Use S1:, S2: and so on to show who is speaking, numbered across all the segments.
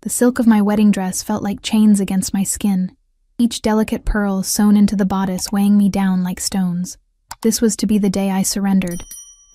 S1: The silk of my wedding dress felt like chains against my skin, each delicate pearl sewn into the bodice weighing me down like stones. This was to be the day I surrendered,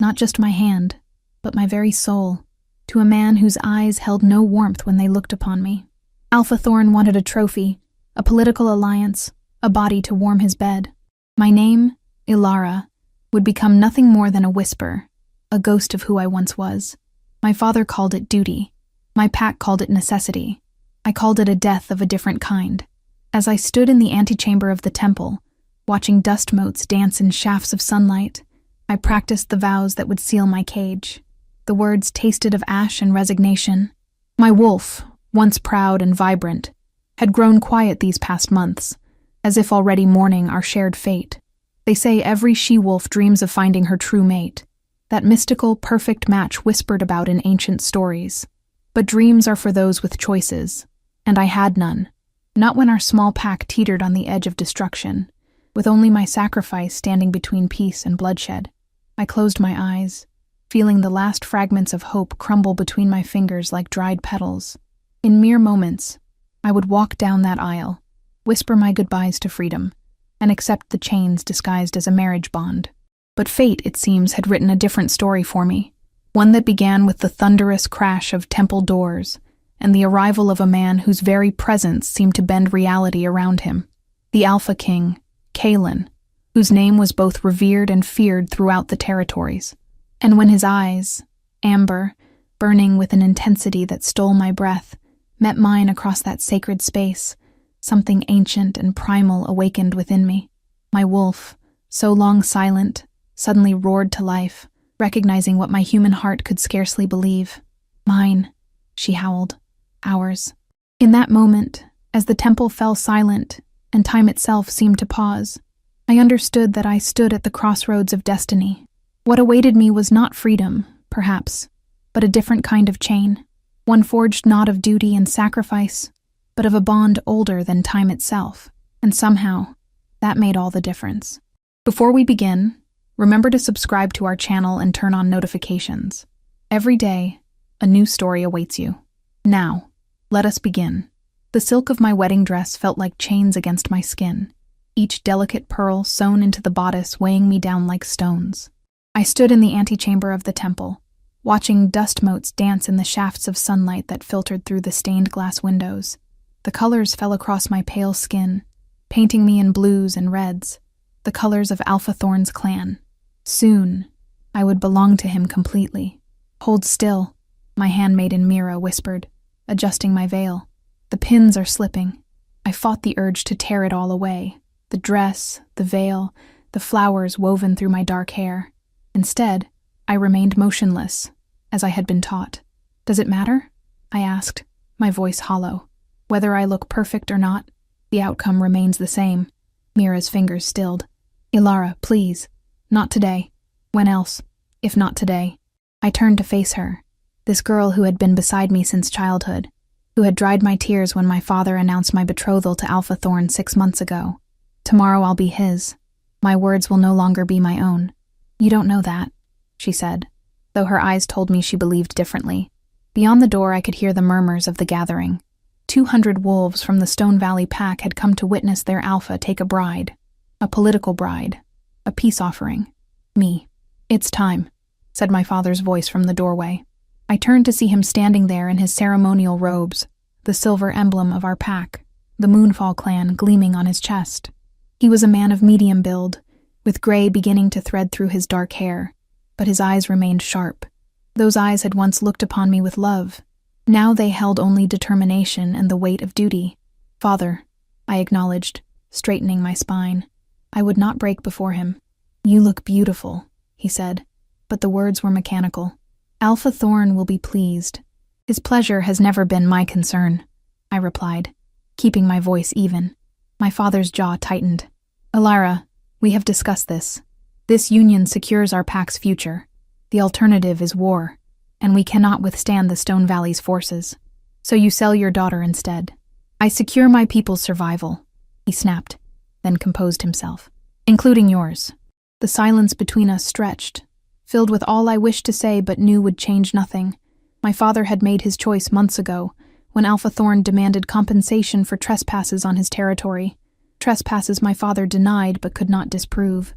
S1: not just my hand, but my very soul, to a man whose eyes held no warmth when they looked upon me. Alpha Thorn wanted a trophy, a political alliance, a body to warm his bed. My name, Ilara, would become nothing more than a whisper, a ghost of who I once was. My father called it duty. My pack called it necessity. I called it a death of a different kind. As I stood in the antechamber of the temple, watching dust motes dance in shafts of sunlight, I practiced the vows that would seal my cage. The words tasted of ash and resignation. My wolf, once proud and vibrant, had grown quiet these past months, as if already mourning our shared fate. They say every she-wolf dreams of finding her true mate, that mystical, perfect match whispered about in ancient stories. But dreams are for those with choices, and I had none. Not when our small pack teetered on the edge of destruction, with only my sacrifice standing between peace and bloodshed. I closed my eyes, feeling the last fragments of hope crumble between my fingers like dried petals. In mere moments, I would walk down that aisle, whisper my goodbyes to freedom, and accept the chains disguised as a marriage bond. But fate, it seems, had written a different story for me, one that began with the thunderous crash of temple doors and the arrival of a man whose very presence seemed to bend reality around him. The Alpha King, Kalen, whose name was both revered and feared throughout the territories. And when his eyes, amber, burning with an intensity that stole my breath, met mine across that sacred space, something ancient and primal awakened within me. My wolf, so long silent, suddenly roared to life, recognizing what my human heart could scarcely believe. Mine, she howled. Ours. In that moment, as the temple fell silent and time itself seemed to pause, I understood that I stood at the crossroads of destiny. What awaited me was not freedom, perhaps, but a different kind of chain, one forged not of duty and sacrifice, but of a bond older than time itself, and somehow, that made all the difference. Before we begin, remember to subscribe to our channel and turn on notifications. Every day, a new story awaits you. Now, let us begin. The silk of my wedding dress felt like chains against my skin, each delicate pearl sewn into the bodice weighing me down like stones. I stood in the antechamber of the temple, watching dust motes dance in the shafts of sunlight that filtered through the stained glass windows. The colors fell across my pale skin, painting me in blues and reds, the colors of Alpha Thorn's clan. Soon, I would belong to him completely. Hold still, my handmaiden Mira whispered, adjusting my veil. The pins are slipping. I fought the urge to tear it all away. The dress, the veil, the flowers woven through my dark hair. Instead, I remained motionless, as I had been taught. Does it matter? I asked, my voice hollow. Whether I look perfect or not, the outcome remains the same. Mira's fingers stilled. Ilara, please. Not today. When else, if not today? I turned to face her, this girl who had been beside me since childhood, who had dried my tears when my father announced my betrothal to Alpha Thorn 6 months ago. Tomorrow I'll be his. My words will no longer be my own. You don't know that, she said, though her eyes told me she believed differently. Beyond the door I could hear the murmurs of the gathering. 200 wolves from the Stone Valley pack had come to witness their alpha take a bride. A political bride. A peace offering. Me. It's time, said my father's voice from the doorway. I turned to see him standing there in his ceremonial robes, the silver emblem of our pack, the Moonfall clan gleaming on his chest. He was a man of medium build, with gray beginning to thread through his dark hair, but his eyes remained sharp. Those eyes had once looked upon me with love. Now they held only determination and the weight of duty. Father, I acknowledged, straightening my spine. I would not break before him. You look beautiful, he said, but the words were mechanical. Alpha Thorn will be pleased. His pleasure has never been my concern, I replied, keeping my voice even. My father's jaw tightened. Ilara, we have discussed this. This union secures our pack's future. The alternative is war, and we cannot withstand the Stone Valley's forces. So you sell your daughter instead. I secure my people's survival, he snapped, then composed himself. Including yours. The silence between us stretched, filled with all I wished to say but knew would change nothing. My father had made his choice months ago, when Alpha Thorn demanded compensation for trespasses on his territory, trespasses my father denied but could not disprove.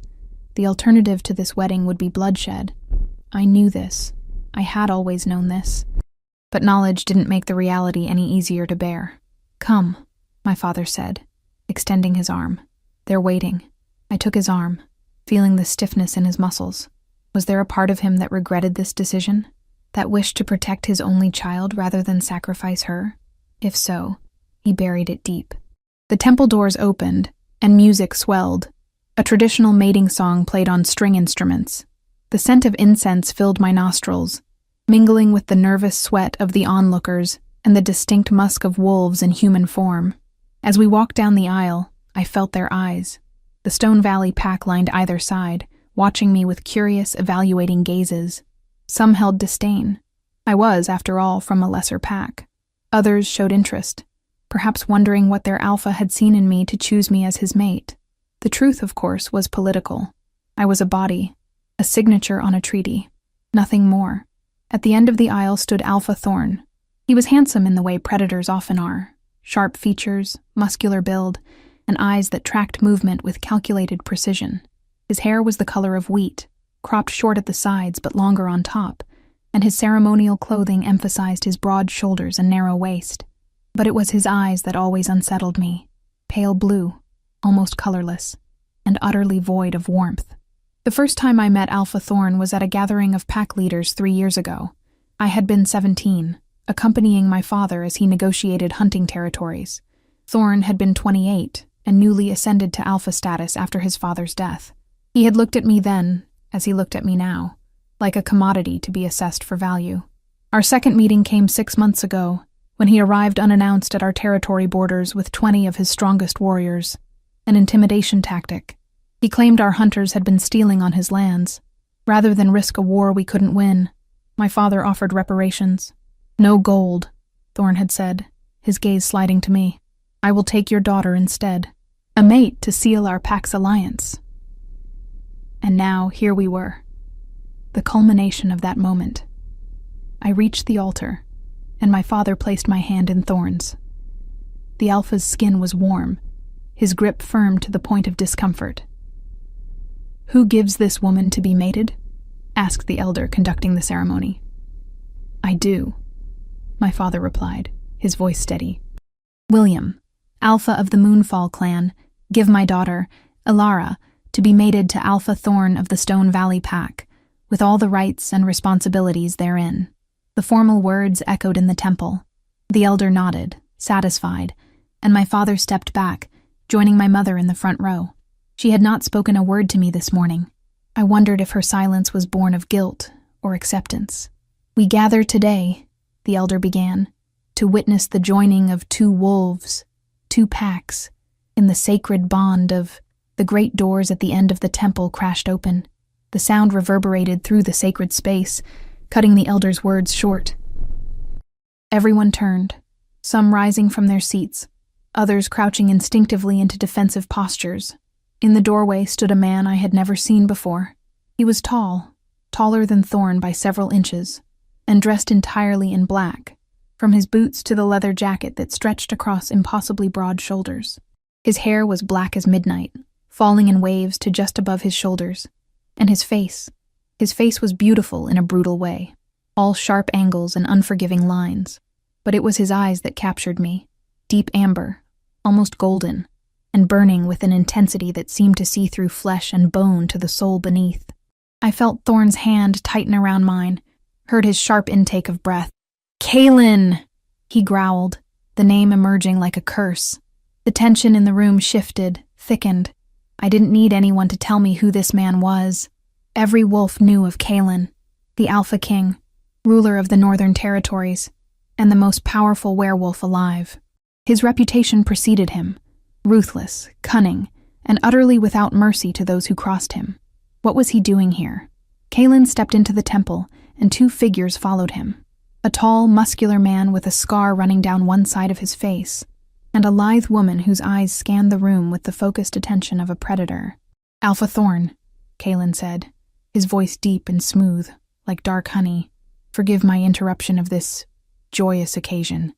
S1: The alternative to this wedding would be bloodshed. I knew this. I had always known this. But knowledge didn't make the reality any easier to bear. "Come," my father said, extending his arm. "They're waiting." I took his arm, feeling the stiffness in his muscles. Was there a part of him that regretted this decision? That wished to protect his only child rather than sacrifice her? If so, he buried it deep. The temple doors opened, and music swelled. A traditional mating song played on string instruments. The scent of incense filled my nostrils, mingling with the nervous sweat of the onlookers and the distinct musk of wolves in human form. As we walked down the aisle, I felt their eyes. The Stone Valley pack lined either side, watching me with curious, evaluating gazes. Some held disdain. I was, after all, from a lesser pack. Others showed interest, perhaps wondering what their alpha had seen in me to choose me as his mate. The truth, of course, was political. I was a body, a signature on a treaty. Nothing more. At the end of the aisle stood Alpha Thorn. He was handsome in the way predators often are. Sharp features, muscular build, and eyes that tracked movement with calculated precision. His hair was the color of wheat, cropped short at the sides but longer on top, and his ceremonial clothing emphasized his broad shoulders and narrow waist. But it was his eyes that always unsettled me, pale blue, almost colorless, and utterly void of warmth. The first time I met Alpha Thorn was at a gathering of pack leaders 3 years ago. I had been 17, accompanying my father as he negotiated hunting territories. Thorn had been 28 and newly ascended to alpha status after his father's death. He had looked at me then, as he looked at me now, like a commodity to be assessed for value. Our second meeting came 6 months ago, when he arrived unannounced at our territory borders with 20 of his strongest warriors. An intimidation tactic. He claimed our hunters had been stealing on his lands. Rather than risk a war we couldn't win, my father offered reparations. "No gold," Thorn had said, his gaze sliding to me. "I will take your daughter instead. A mate to seal our pack's alliance." And now, here we were. The culmination of that moment. I reached the altar, and my father placed my hand in Thorn's. The alpha's skin was warm, his grip firm to the point of discomfort. "Who gives this woman to be mated?" asked the elder conducting the ceremony. "I do," my father replied, his voice steady. "William, Alpha of the Moonfall clan, give my daughter, Ilara, to be mated to Alpha Thorn of the Stone Valley pack, with all the rights and responsibilities therein." The formal words echoed in the temple. The elder nodded, satisfied, and my father stepped back, joining my mother in the front row. She had not spoken a word to me this morning. I wondered if her silence was born of guilt or acceptance. "We gather today," the elder began, "to witness the joining of 2 wolves, 2 packs, in the sacred bond of..." The great doors at the end of the temple crashed open. The sound reverberated through the sacred space, cutting the elder's words short. Everyone turned, some rising from their seats, others crouching instinctively into defensive postures. In the doorway stood a man I had never seen before. He was tall, taller than Thorn by several inches, and dressed entirely in black, from his boots to the leather jacket that stretched across impossibly broad shoulders. His hair was black as midnight, falling in waves to just above his shoulders, and his face was beautiful in a brutal way, all sharp angles and unforgiving lines. But it was his eyes that captured me, deep amber, almost golden, and burning with an intensity that seemed to see through flesh and bone to the soul beneath. I felt Thorn's hand tighten around mine, heard his sharp intake of breath. "Kaelin!" he growled, the name emerging like a curse. The tension in the room shifted, thickened. I didn't need anyone to tell me who this man was. Every wolf knew of Kaelin, the Alpha King, ruler of the Northern Territories, and the most powerful werewolf alive. His reputation preceded him, ruthless, cunning, and utterly without mercy to those who crossed him. What was he doing here? Kaelin stepped into the temple, and 2 figures followed him. A tall, muscular man with a scar running down one side of his face, and a lithe woman whose eyes scanned the room with the focused attention of a predator. "Alpha Thorn," Kaelin said, his voice deep and smooth, like dark honey. "Forgive my interruption of this joyous occasion.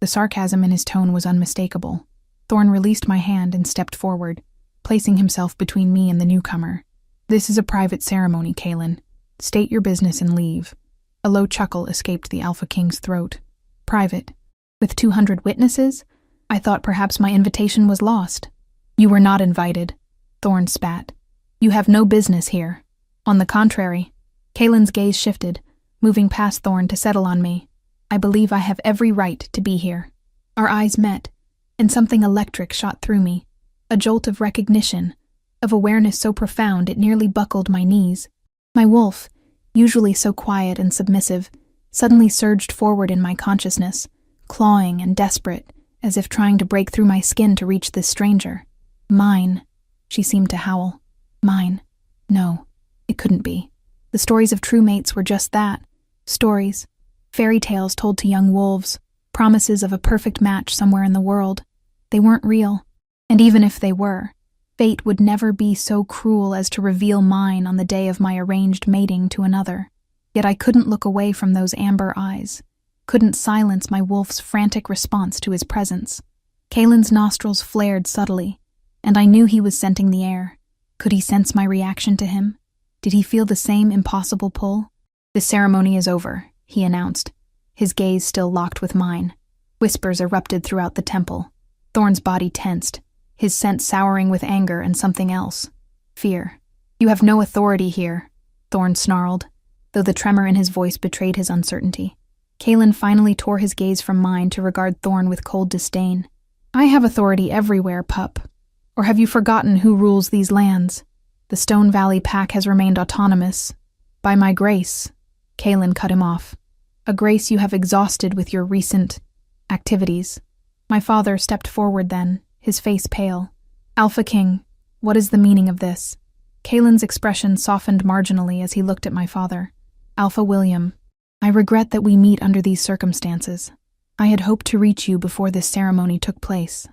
S1: The sarcasm in his tone was unmistakable. Thorn released my hand and stepped forward, placing himself between me and the newcomer. "This is a private ceremony, Kaylin. State your business and leave." A low chuckle escaped the Alpha King's throat. "Private? With 200 witnesses? I thought perhaps my invitation was lost." "You were not invited," Thorn spat. "You have no business here." "On the contrary." Kaylin's gaze shifted, moving past Thorn to settle on me. "I believe I have every right to be here." Our eyes met, and something electric shot through me. A jolt of recognition, of awareness so profound it nearly buckled my knees. My wolf, usually so quiet and submissive, suddenly surged forward in my consciousness, clawing and desperate, as if trying to break through my skin to reach this stranger. "Mine," she seemed to howl. "Mine. No, it couldn't be." The stories of true mates were just that. Stories. Fairy tales told to young wolves. Promises of a perfect match somewhere in the world. They weren't real. And even if they were, fate would never be so cruel as to reveal mine on the day of my arranged mating to another. Yet I couldn't look away from those amber eyes. Couldn't silence my wolf's frantic response to his presence. Kaylin's nostrils flared subtly, and I knew he was scenting the air. Could he sense my reaction to him? Did he feel the same impossible pull? "The ceremony is over," he announced, his gaze still locked with mine. Whispers erupted throughout the temple. Thorn's body tensed, his scent souring with anger and something else. Fear. "You have no authority here," Thorn snarled, though the tremor in his voice betrayed his uncertainty. Kaylin finally tore his gaze from mine to regard Thorn with cold disdain. "I have authority everywhere, pup. Or have you forgotten who rules these lands? The Stone Valley Pack has remained autonomous. By my grace." Kaylin cut him off. "A grace you have exhausted with your recent activities." My father stepped forward then, his face pale. "Alpha King, what is the meaning of this?" Kaylin's expression softened marginally as he looked at my father. "Alpha William, I regret that we meet under these circumstances. I had hoped to reach you before this ceremony took place."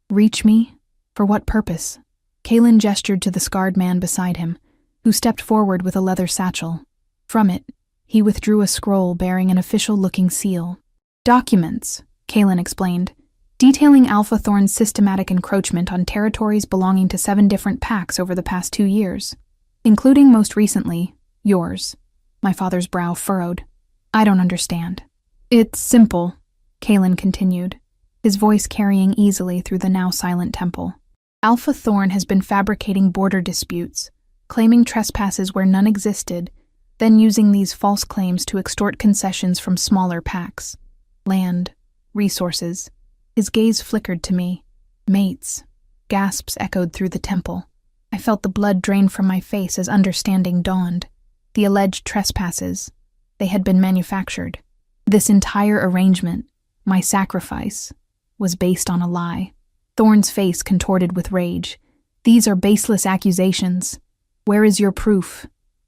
S1: "Reach me? For what purpose?" Kaylin gestured to the scarred man beside him, who stepped forward with a leather satchel. From it, he withdrew a scroll bearing an official-looking seal. "Documents," Kaylin explained, detailing Alpha Thorn's systematic encroachment on territories belonging to 7 different packs over the past 2 years, including most recently, yours. My father's brow furrowed. "I don't understand." "It's simple," Kaylin continued, his voice carrying easily through the now silent temple. "Alpha Thorn has been fabricating border disputes, claiming trespasses where none existed, then using these false claims to extort concessions from smaller packs. Land, resources." His gaze flickered to me. "Mates." Gasps echoed through the temple. I felt the blood drain from my face as understanding dawned. The alleged trespasses. They had been manufactured. This entire arrangement, my sacrifice, was based on a lie. Thorn's face contorted with rage. "These are baseless accusations. Where is your proof?"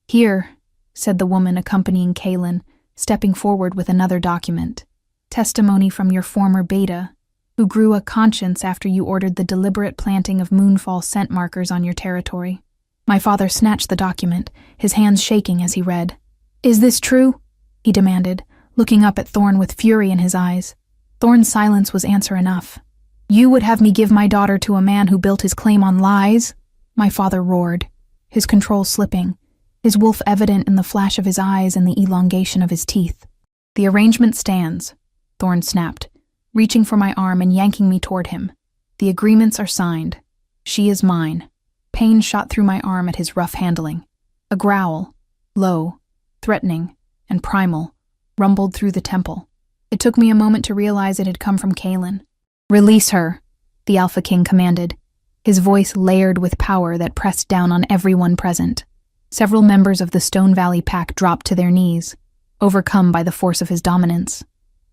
S1: "Here," said the woman accompanying Kaylin, stepping forward with another document. "Testimony from your former beta, who grew a conscience after you ordered the deliberate planting of moonfall scent markers on your territory." My father snatched the document, his hands shaking as he read. "Is this true?" he demanded, looking up at Thorn with fury in his eyes. Thorn's silence was answer enough. "You would have me give my daughter to a man who built his claim on lies?" My father roared, his control slipping, his wolf evident in the flash of his eyes and the elongation of his teeth. "The arrangement stands," Thorn snapped, reaching for my arm and yanking me toward him. "The agreements are signed. She is mine." Pain shot through my arm at his rough handling. A growl, low, threatening, and primal, rumbled through the temple. It took me a moment to realize it had come from Kaylin. "Release her," the Alpha King commanded, his voice layered with power that pressed down on everyone present. Several members of the Stone Valley Pack dropped to their knees, overcome by the force of his dominance.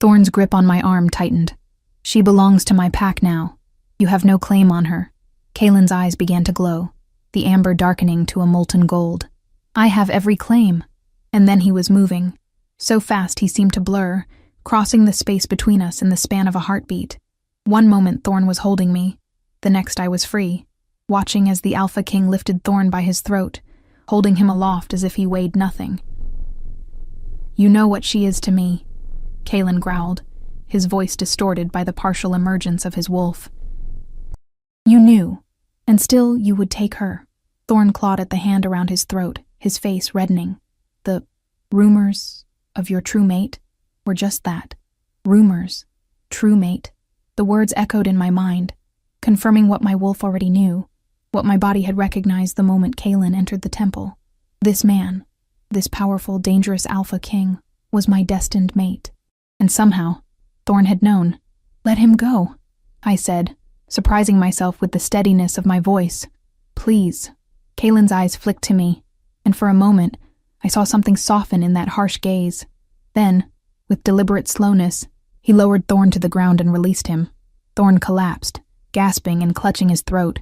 S1: Thorn's grip on my arm tightened. "She belongs to my pack now. You have no claim on her." Kaylin's eyes began to glow, the amber darkening to a molten gold. "I have every claim." And then he was moving. So fast he seemed to blur, crossing the space between us in the span of a heartbeat. One moment Thorn was holding me. The next I was free, watching as the Alpha King lifted Thorn by his throat, holding him aloft as if he weighed nothing. "You know what she is to me," Kaylin growled, his voice distorted by the partial emergence of his wolf. You knew, and still you would take her. Thorn clawed at the hand around his throat, his face reddening. The rumors of your true mate were just that. Rumors. True mate. The words echoed in my mind, confirming what my wolf already knew, what my body had recognized the moment Kaelin entered the temple. This man, this powerful, dangerous alpha king, was my destined mate. And somehow, Thorn had known. Let him go, I said, surprising myself with the steadiness of my voice. Please. Kaelin's eyes flicked to me, and for a moment, I saw something soften in that harsh gaze. Then, with deliberate slowness, he lowered Thorn to the ground and released him. Thorn collapsed, gasping and clutching his throat.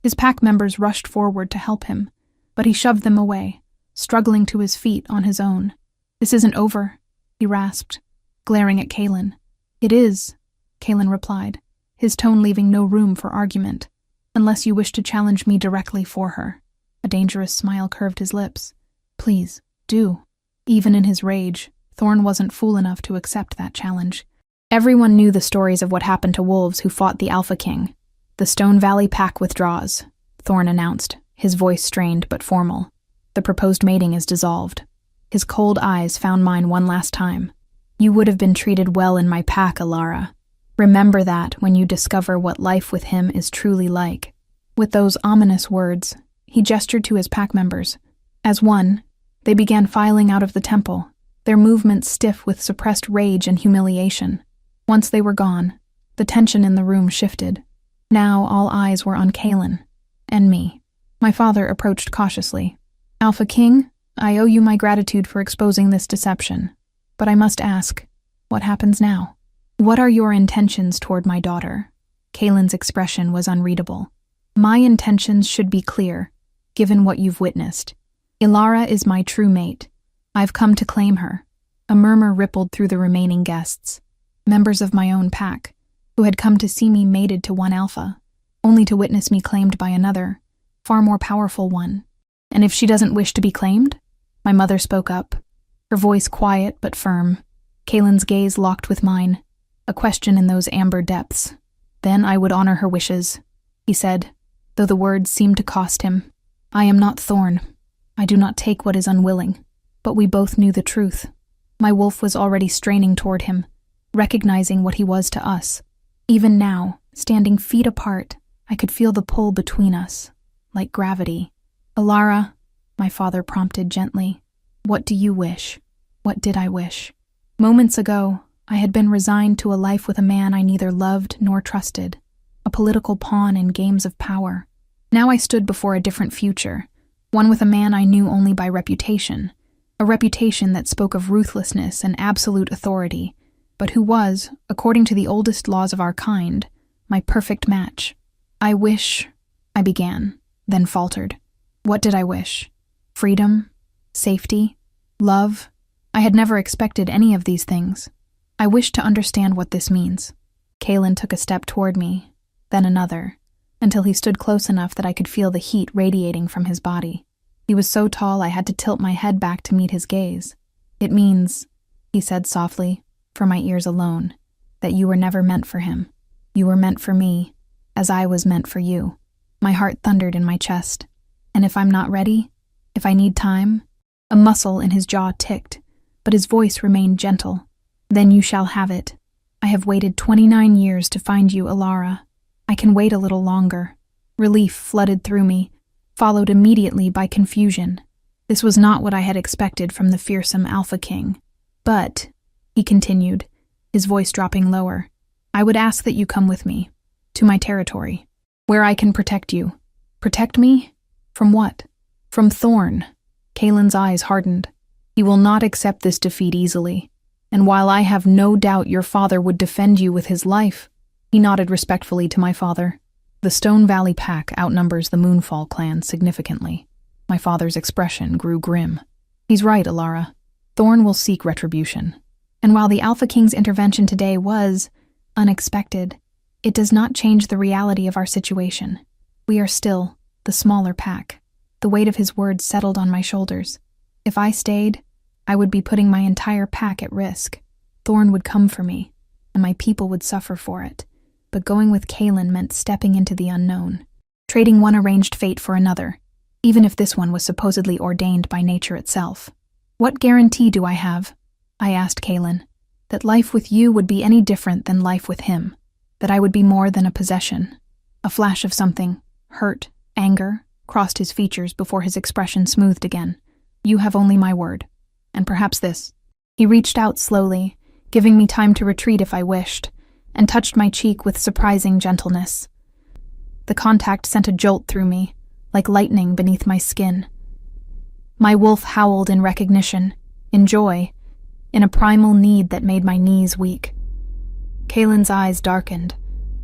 S1: His pack members rushed forward to help him, but he shoved them away, struggling to his feet on his own. This isn't over, he rasped, glaring at Kaelin. It is, Kaelin replied, his tone leaving no room for argument, unless you wish to challenge me directly for her. A dangerous smile curved his lips. Please, do. Even in his rage, Thorn wasn't fool enough to accept that challenge. Everyone knew the stories of what happened to wolves who fought the Alpha King. The Stone Valley pack withdraws, Thorn announced, his voice strained but formal. The proposed mating is dissolved. His cold eyes found mine one last time. You would have been treated well in my pack, Alara. Remember that when you discover what life with him is truly like. With those ominous words, he gestured to his pack members. As one, they began filing out of the temple, their movements stiff with suppressed rage and humiliation. Once they were gone, the tension in the room shifted. Now all eyes were on Kaelin and me. My father approached cautiously. Alpha King, I owe you my gratitude for exposing this deception. But I must ask, what happens now? What are your intentions toward my daughter? Kaelin's expression was unreadable. My intentions should be clear, given what you've witnessed. Ilara is my true mate. I've come to claim her. A murmur rippled through the remaining guests. Members of my own pack, who had come to see me mated to one alpha, only to witness me claimed by another, far more powerful one. And if she doesn't wish to be claimed? My mother spoke up, her voice quiet but firm. Kaelin's gaze locked with mine, a question in those amber depths. Then I would honor her wishes, he said, though the words seemed to cost him. I am not Thorn. I do not take what is unwilling. But we both knew the truth. My wolf was already straining toward him, recognizing what he was to us. Even now, standing feet apart, I could feel the pull between us, like gravity. Alara, my father prompted gently, what do you wish? What did I wish? Moments ago, I had been resigned to a life with a man I neither loved nor trusted, a political pawn in games of power. Now I stood before a different future, one with a man I knew only by reputation, a reputation that spoke of ruthlessness and absolute authority, but who was, according to the oldest laws of our kind, my perfect match. I wish, I began, then faltered. What did I wish? Freedom? Safety? Love? I had never expected any of these things. I wished to understand what this means. Kaelin took a step toward me, then another, until he stood close enough that I could feel the heat radiating from his body. He was so tall I had to tilt my head back to meet his gaze. It means, he said softly, for my ears alone, that you were never meant for him. You were meant for me, as I was meant for you. My heart thundered in my chest. And if I'm not ready, if I need time, a muscle in his jaw ticked, but his voice remained gentle. Then you shall have it. I have waited 29 years to find you, Alara. I can wait a little longer. Relief flooded through me, followed immediately by confusion. This was not what I had expected from the fearsome Alpha King. But, he continued, his voice dropping lower, I would ask that you come with me, to my territory, where I can protect you. Protect me? From what? From Thorn. Kaelin's eyes hardened. He will not accept this defeat easily, and while I have no doubt your father would defend you with his life, he nodded respectfully to my father. The Stone Valley pack outnumbers the Moonfall clan significantly. My father's expression grew grim. He's right, Alara. Thorn will seek retribution. And while the Alpha King's intervention today was unexpected, it does not change the reality of our situation. We are still the smaller pack. The weight of his words settled on my shoulders. If I stayed, I would be putting my entire pack at risk. Thorn would come for me. and my people would suffer for it. But going with Kaylin meant stepping into the unknown, trading one arranged fate for another, even if this one was supposedly ordained by nature itself. What guarantee do I have, I asked Kaylin, that life with you would be any different than life with him, that I would be more than a possession? A flash of something, hurt, anger, crossed his features before his expression smoothed again. You have only my word. And perhaps this. He reached out slowly, giving me time to retreat if I wished, and touched my cheek with surprising gentleness. The contact sent a jolt through me, like lightning beneath my skin. My wolf howled in recognition, in joy, in a primal need that made my knees weak. Kaylin's eyes darkened,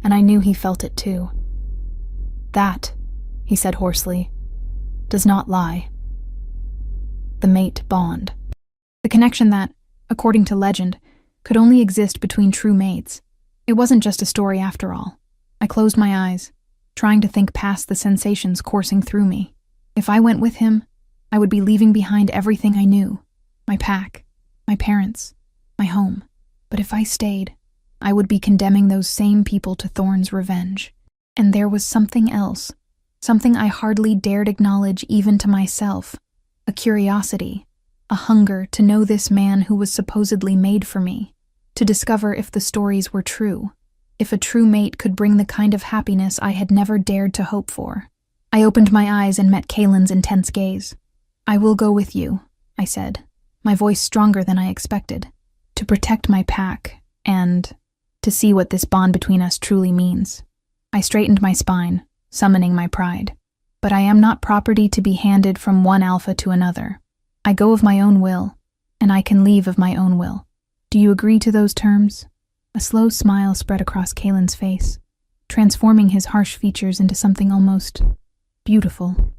S1: and I knew he felt it too. That, he said hoarsely, does not lie. The mate bond. The connection that, according to legend, could only exist between true mates. It wasn't just a story after all. I closed my eyes, trying to think past the sensations coursing through me. If I went with him, I would be leaving behind everything I knew. My pack, my parents, my home. But if I stayed, I would be condemning those same people to Thorn's revenge. And there was something else, something I hardly dared acknowledge even to myself. A curiosity, a hunger to know this man who was supposedly made for me, to discover if the stories were true, if a true mate could bring the kind of happiness I had never dared to hope for. I opened my eyes and met Kaylin's intense gaze. I will go with you, I said, my voice stronger than I expected, to protect my pack and to see what this bond between us truly means. I straightened my spine, summoning my pride. But I am not property to be handed from one alpha to another. I go of my own will, and I can leave of my own will. Do you agree to those terms? A slow smile spread across Kaylin's face, transforming his harsh features into something almost beautiful.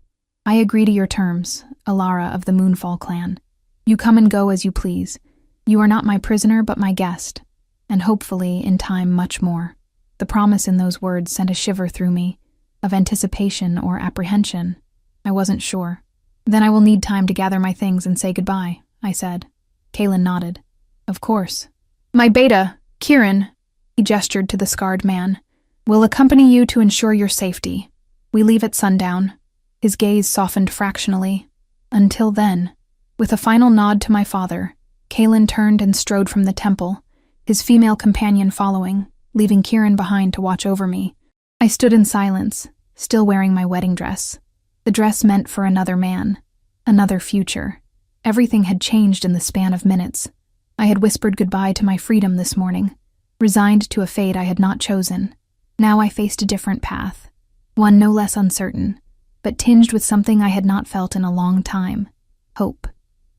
S1: I agree to your terms, Alara of the Moonfall clan. You come and go as you please. You are not my prisoner, but my guest, and hopefully, in time, much more. The promise in those words sent a shiver through me, of anticipation or apprehension. I wasn't sure. Then I will need time to gather my things and say goodbye, I said. Kaylin nodded. Of course. My beta, Kieran, he gestured to the scarred man, will accompany you to ensure your safety. We leave at sundown. His gaze softened fractionally. Until then, with a final nod to my father, Kaylin turned and strode from the temple, his female companion following, leaving Kieran behind to watch over me. I stood in silence, still wearing my wedding dress. The dress meant for another man, another future. Everything had changed in the span of minutes. I had whispered goodbye to my freedom this morning, resigned to a fate I had not chosen. Now I faced a different path, one no less uncertain, but tinged with something I had not felt in a long time. Hope.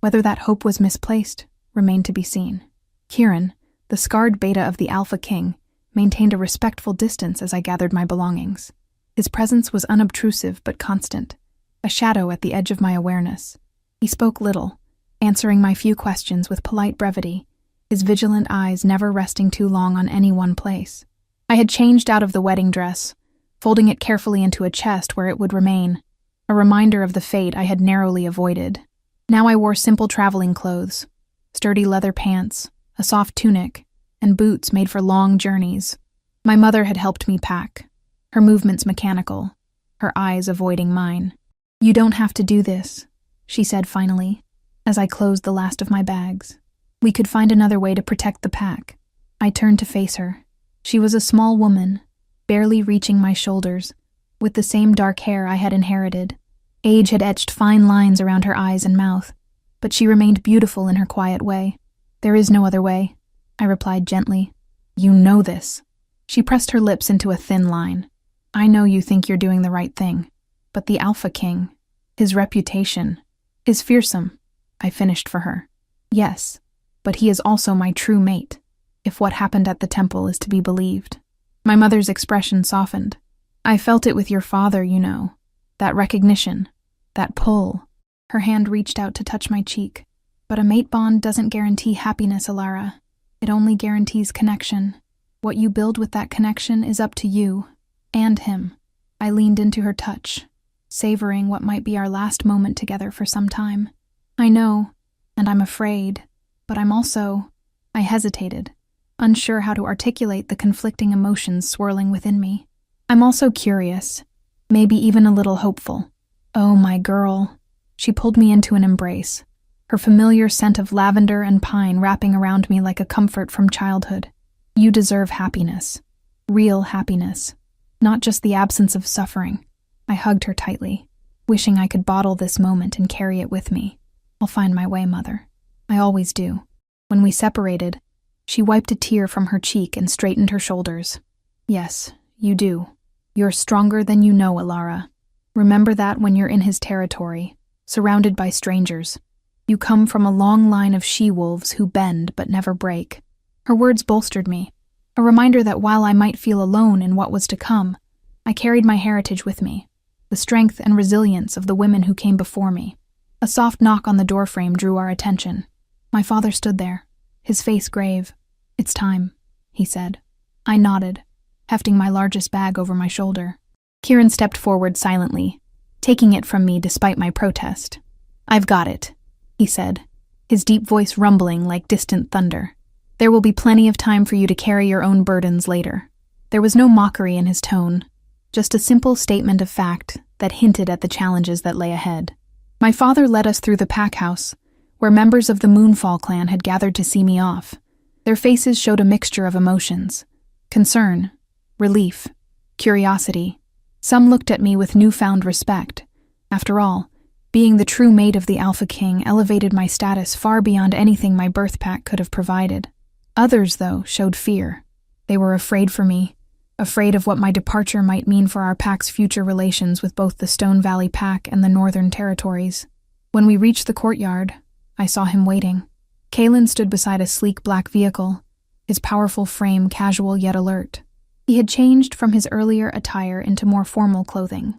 S1: Whether that hope was misplaced remained to be seen. Kieran, the scarred beta of the Alpha King, maintained a respectful distance as I gathered my belongings. His presence was unobtrusive but constant, a shadow at the edge of my awareness. He spoke little, answering my few questions with polite brevity, his vigilant eyes never resting too long on any one place. I had changed out of the wedding dress, folding it carefully into a chest where it would remain, a reminder of the fate I had narrowly avoided. Now I wore simple traveling clothes, sturdy leather pants, a soft tunic, and boots made for long journeys. My mother had helped me pack, her movements mechanical, her eyes avoiding mine. You don't have to do this, she said finally, as I closed the last of my bags. We could find another way to protect the pack. I turned to face her. She was a small woman, barely reaching my shoulders, with the same dark hair I had inherited. Age had etched fine lines around her eyes and mouth, but she remained beautiful in her quiet way. There is no other way, I replied gently. You know this. She pressed her lips into a thin line. I know you think you're doing the right thing, but the Alpha King, his reputation, is fearsome, I finished for her. Yes, but he is also my true mate, if what happened at the temple is to be believed. My mother's expression softened. I felt it with your father, you know. That recognition, that pull. Her hand reached out to touch my cheek. But a mate bond doesn't guarantee happiness, Alara. It only guarantees connection. What you build with that connection is up to you and him. I leaned into her touch, savoring what might be our last moment together for some time. I know, and I'm afraid, but I'm also... I hesitated, unsure how to articulate the conflicting emotions swirling within me. I'm also curious, maybe even a little hopeful. Oh, my girl. She pulled me into an embrace, her familiar scent of lavender and pine wrapping around me like a comfort from childhood. You deserve happiness. Real happiness. Not just the absence of suffering. I hugged her tightly, wishing I could bottle this moment and carry it with me. I'll find my way, Mother. I always do. When we separated, she wiped a tear from her cheek and straightened her shoulders. Yes, you do. You're stronger than you know, Alara. Remember that when you're in his territory, surrounded by strangers. You come from a long line of she-wolves who bend but never break. Her words bolstered me, a reminder that while I might feel alone in what was to come, I carried my heritage with me, the strength and resilience of the women who came before me. A soft knock on the doorframe drew our attention. My father stood there, his face grave. "It's time," he said. I nodded, hefting my largest bag over my shoulder. Kieran stepped forward silently, taking it from me despite my protest. "I've got it," he said, his deep voice rumbling like distant thunder. "There will be plenty of time for you to carry your own burdens later." There was no mockery in his tone, just a simple statement of fact that hinted at the challenges that lay ahead. My father led us through the pack house, where members of the Moonfall clan had gathered to see me off. Their faces showed a mixture of emotions: concern, relief, curiosity. Some looked at me with newfound respect. After all, being the true mate of the Alpha King elevated my status far beyond anything my birth pack could have provided. Others, though, showed fear. They were afraid for me, afraid of what my departure might mean for our pack's future relations with both the Stone Valley Pack and the Northern Territories. When we reached the courtyard, I saw him waiting. Kalen stood beside a sleek black vehicle, his powerful frame casual yet alert. He had changed from his earlier attire into more formal clothing,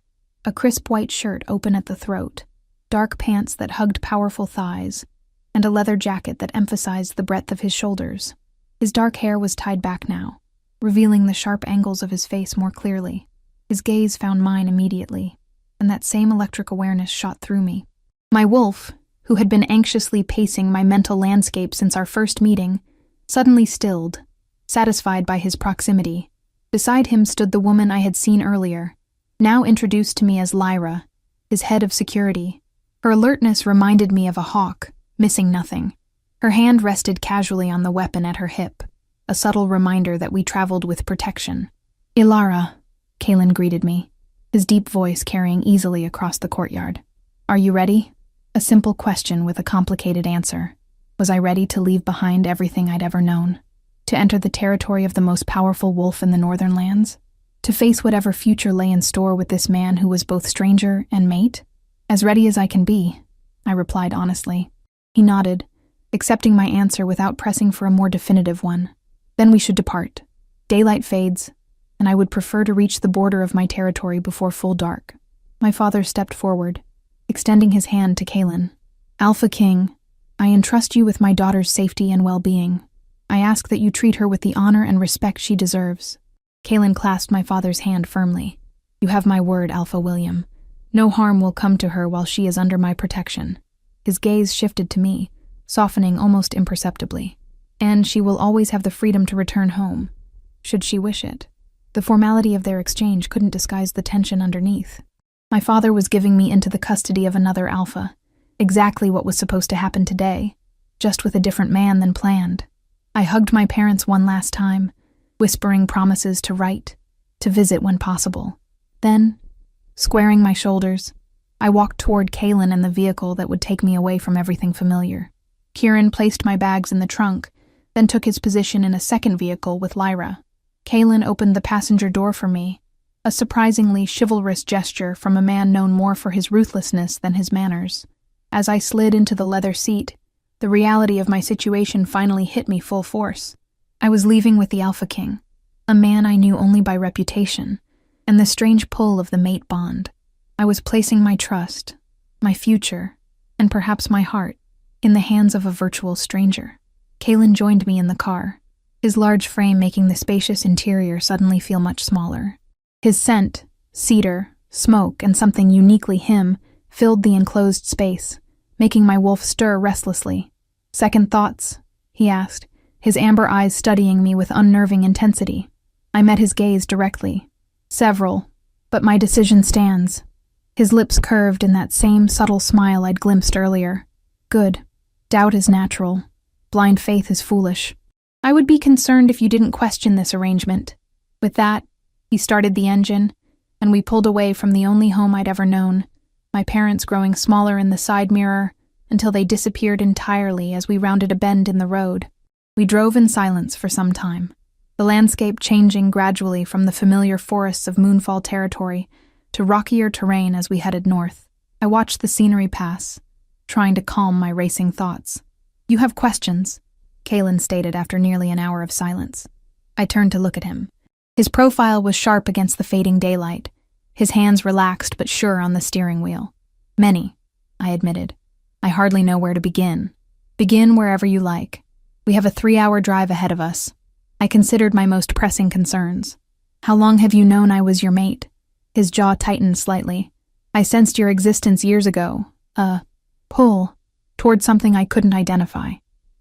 S1: a crisp white shirt open at the throat, dark pants that hugged powerful thighs, and a leather jacket that emphasized the breadth of his shoulders. His dark hair was tied back now, revealing the sharp angles of his face more clearly. His gaze found mine immediately, and that same electric awareness shot through me. My wolf, who had been anxiously pacing my mental landscape since our first meeting, suddenly stilled, satisfied by his proximity. Beside him stood the woman I had seen earlier, now introduced to me as Lyra, his head of security. Her alertness reminded me of a hawk, missing nothing. Her hand rested casually on the weapon at her hip, a subtle reminder that we traveled with protection. "Ilara," Kalen greeted me, his deep voice carrying easily across the courtyard. "Are you ready?" A simple question with a complicated answer. Was I ready to leave behind everything I'd ever known? To enter the territory of the most powerful wolf in the northern lands? To face whatever future lay in store with this man who was both stranger and mate? "As ready as I can be," I replied honestly. He nodded, accepting my answer without pressing for a more definitive one. "Then we should depart. Daylight fades, and I would prefer to reach the border of my territory before full dark." My father stepped forward, extending his hand to Kalen. "Alpha King, I entrust you with my daughter's safety and well-being. I ask that you treat her with the honor and respect she deserves." Kalen clasped my father's hand firmly. "You have my word, Alpha William. No harm will come to her while she is under my protection." His gaze shifted to me, softening almost imperceptibly. "And she will always have the freedom to return home, should she wish it." The formality of their exchange couldn't disguise the tension underneath. My father was giving me into the custody of another Alpha, exactly what was supposed to happen today, just with a different man than planned. I hugged my parents one last time, whispering promises to write, to visit when possible. Then, squaring my shoulders, I walked toward Kalen and the vehicle that would take me away from everything familiar. Kieran placed my bags in the trunk, then took his position in a second vehicle with Lyra. Kalen opened the passenger door for me, a surprisingly chivalrous gesture from a man known more for his ruthlessness than his manners. As I slid into the leather seat, the reality of my situation finally hit me full force. I was leaving with the Alpha King, a man I knew only by reputation, and the strange pull of the mate bond. I was placing my trust, my future, and perhaps my heart, in the hands of a virtual stranger. Kalen joined me in the car, his large frame making the spacious interior suddenly feel much smaller. His scent, cedar, smoke, and something uniquely him, filled the enclosed space, making my wolf stir restlessly. "Second thoughts?" he asked, his amber eyes studying me with unnerving intensity. I met his gaze directly. Several, but my decision stands. His lips curved in that same subtle smile I'd glimpsed earlier. Good. Doubt is natural. Blind faith is foolish. I would be concerned if you didn't question this arrangement. With that, he started the engine, and we pulled away from the only home I'd ever known, my parents growing smaller in the side mirror until they disappeared entirely as we rounded a bend in the road. We drove in silence for some time, the landscape changing gradually from the familiar forests of Moonfall territory to rockier terrain as we headed north. I watched the scenery pass, trying to calm my racing thoughts. "You have questions," Kalen stated after nearly an hour of silence. I turned to look at him. His profile was sharp against the fading daylight, his hands relaxed but sure on the steering wheel. "Many," I admitted. "I hardly know where to begin." "Begin wherever you like. We have a 3-hour drive ahead of us." I considered my most pressing concerns. "How long have you known I was your mate?" His jaw tightened slightly. "I sensed your existence years ago. A pull toward something I couldn't identify.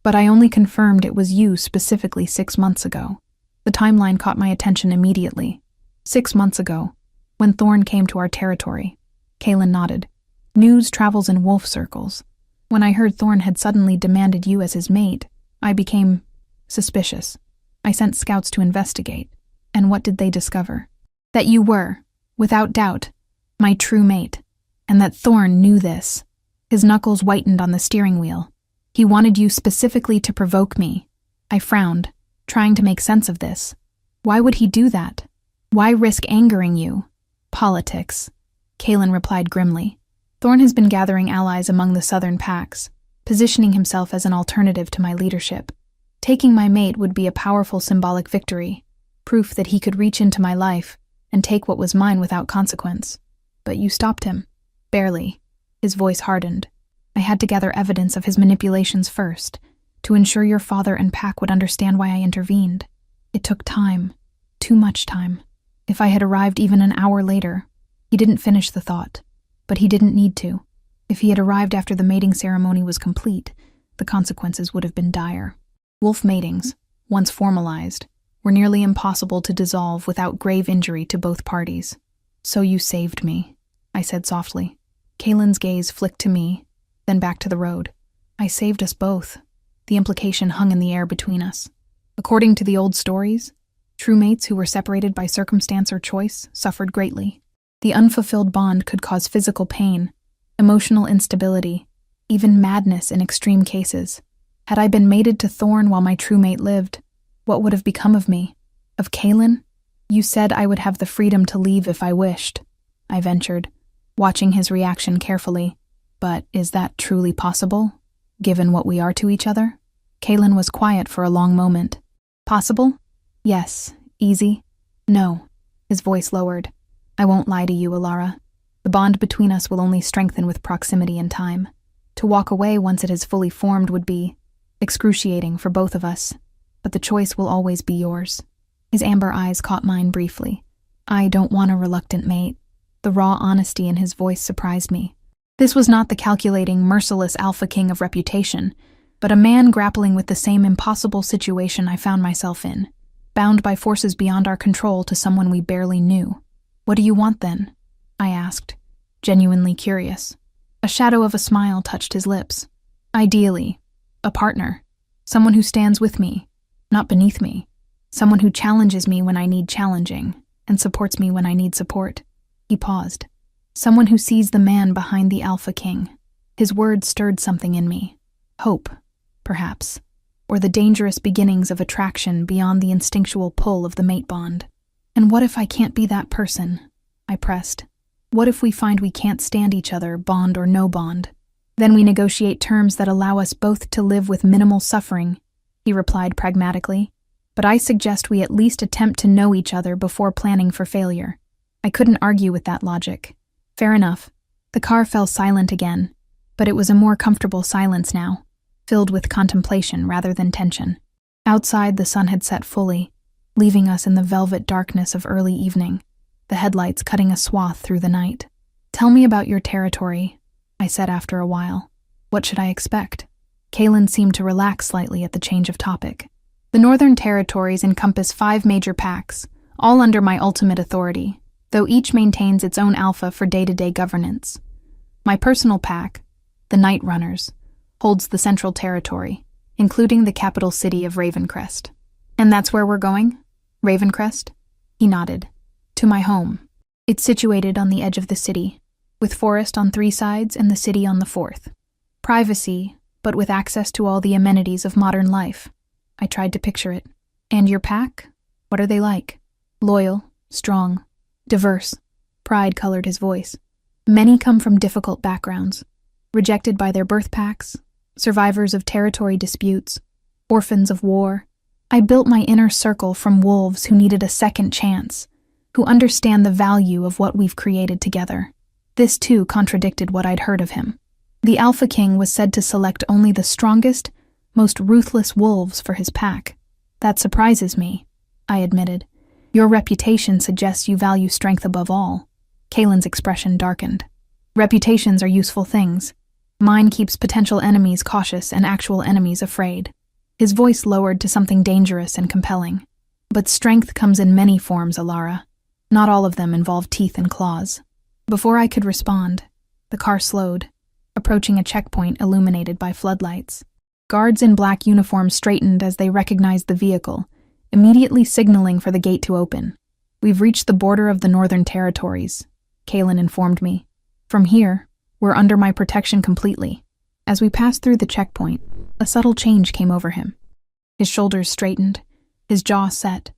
S1: But I only confirmed it was you specifically 6 months ago." The timeline caught my attention immediately. 6 months ago, when Thorn came to our territory. Kalen nodded. "News travels in wolf circles. When I heard Thorn had suddenly demanded you as his mate, I became suspicious. I sent scouts to investigate. And what did they discover? That you were, without doubt, my true mate, and that Thorn knew this." His knuckles whitened on the steering wheel. "He wanted you specifically to provoke me." I frowned, trying to make sense of this. "Why would he do that? Why risk angering you?" "Politics," Kalen replied grimly. "Thorn has been gathering allies among the southern packs, positioning himself as an alternative to my leadership. Taking my mate would be a powerful symbolic victory, proof that he could reach into my life and take what was mine without consequence. But you stopped him." "Barely." His voice hardened. "I had to gather evidence of his manipulations first, to ensure your father and Pack would understand why I intervened. It took time. Too much time. If I had arrived even an hour later..." He didn't finish the thought, but he didn't need to. If he had arrived after the mating ceremony was complete, the consequences would have been dire. Wolf matings, once formalized, were nearly impossible to dissolve without grave injury to both parties. "So you saved me," I said softly. Kalen's gaze flicked to me, then back to the road. "I saved us both." The implication hung in the air between us. According to the old stories, true mates who were separated by circumstance or choice suffered greatly. The unfulfilled bond could cause physical pain, emotional instability, even madness in extreme cases. Had I been mated to Thorn while my true mate lived, what would have become of me? Of Kalen? "You said I would have the freedom to leave if I wished," I ventured, watching his reaction carefully. "But is that truly possible, given what we are to each other?" Kalen was quiet for a long moment. "Possible? Yes. Easy? No." His voice lowered. "I won't lie to you, Alara. The bond between us will only strengthen with proximity and time. To walk away once it has fully formed would be excruciating for both of us, but the choice will always be yours." His amber eyes caught mine briefly. "I don't want a reluctant mate." The raw honesty in his voice surprised me. This was not the calculating, merciless alpha king of reputation, but a man grappling with the same impossible situation I found myself in, bound by forces beyond our control to someone we barely knew. "What do you want then?" I asked, genuinely curious. A shadow of a smile touched his lips. "Ideally, a partner. Someone who stands with me, not beneath me. Someone who challenges me when I need challenging, and supports me when I need support." He paused. "Someone who sees the man behind the Alpha King." His words stirred something in me. Hope, perhaps, or the dangerous beginnings of attraction beyond the instinctual pull of the mate bond. "And what if I can't be that person?" I pressed. "What if we find we can't stand each other, bond or no bond? Then we negotiate terms that allow us both to live with minimal suffering," he replied pragmatically. "But I suggest we at least attempt to know each other before planning for failure." I couldn't argue with that logic. Fair enough. The car fell silent again, but it was a more comfortable silence now, filled with contemplation rather than tension. Outside, the sun had set fully, leaving us in the velvet darkness of early evening, the headlights cutting a swath through the night. "Tell me about your territory," I said after a while. "What should I expect?" Kalen seemed to relax slightly at the change of topic. The Northern Territories encompass 5 major packs, all under my ultimate authority, though each maintains its own alpha for day-to-day governance. My personal pack, the Night Runners, holds the Central Territory, including the capital city of Ravencrest. And that's where we're going? Ravencrest? He nodded. To my home. It's situated on the edge of the city, with forest on 3 sides and the city on the 4th. Privacy, but with access to all the amenities of modern life. I tried to picture it. And your pack? What are they like? Loyal, strong, diverse. Pride colored his voice. Many come from difficult backgrounds, rejected by their birth packs, survivors of territory disputes, orphans of war. I built my inner circle from wolves who needed a second chance, who understand the value of what we've created together. This too contradicted what I'd heard of him. The Alpha King was said to select only the strongest, most ruthless wolves for his pack. That surprises me, I admitted. Your reputation suggests you value strength above all. Kalen's expression darkened. Reputations are useful things. Mine keeps potential enemies cautious and actual enemies afraid. His voice lowered to something dangerous and compelling. But strength comes in many forms, Alara. Not all of them involve teeth and claws. Before I could respond, the car slowed, approaching a checkpoint illuminated by floodlights. Guards in black uniforms straightened as they recognized the vehicle, immediately signaling for the gate to open. We've reached the border of the Northern Territories, Kalen informed me. From here, we're under my protection completely. As we passed through the checkpoint, a subtle change came over him. His shoulders straightened, his jaw set,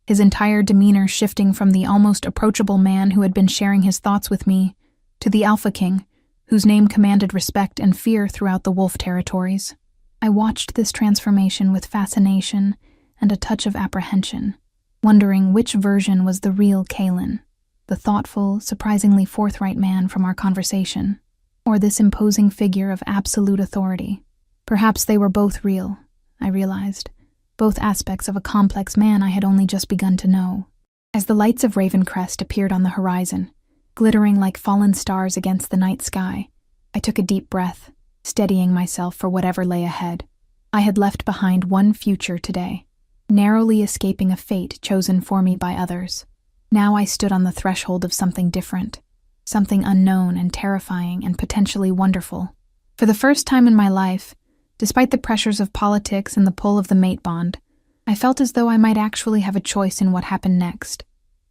S1: his entire demeanor shifting from the almost approachable man who had been sharing his thoughts with me to the Alpha King, whose name commanded respect and fear throughout the Wolf Territories. I watched this transformation with fascination and a touch of apprehension, wondering which version was the real Kalen, the thoughtful, surprisingly forthright man from our conversation, or this imposing figure of absolute authority. Perhaps they were both real, I realized, both aspects of a complex man I had only just begun to know. As the lights of Ravencrest appeared on the horizon, glittering like fallen stars against the night sky, I took a deep breath, steadying myself for whatever lay ahead. I had left behind one future today, narrowly escaping a fate chosen for me by others. Now I stood on the threshold of something different, something unknown and terrifying and potentially wonderful. For the first time in my life, despite the pressures of politics and the pull of the mate bond, I felt as though I might actually have a choice in what happened next.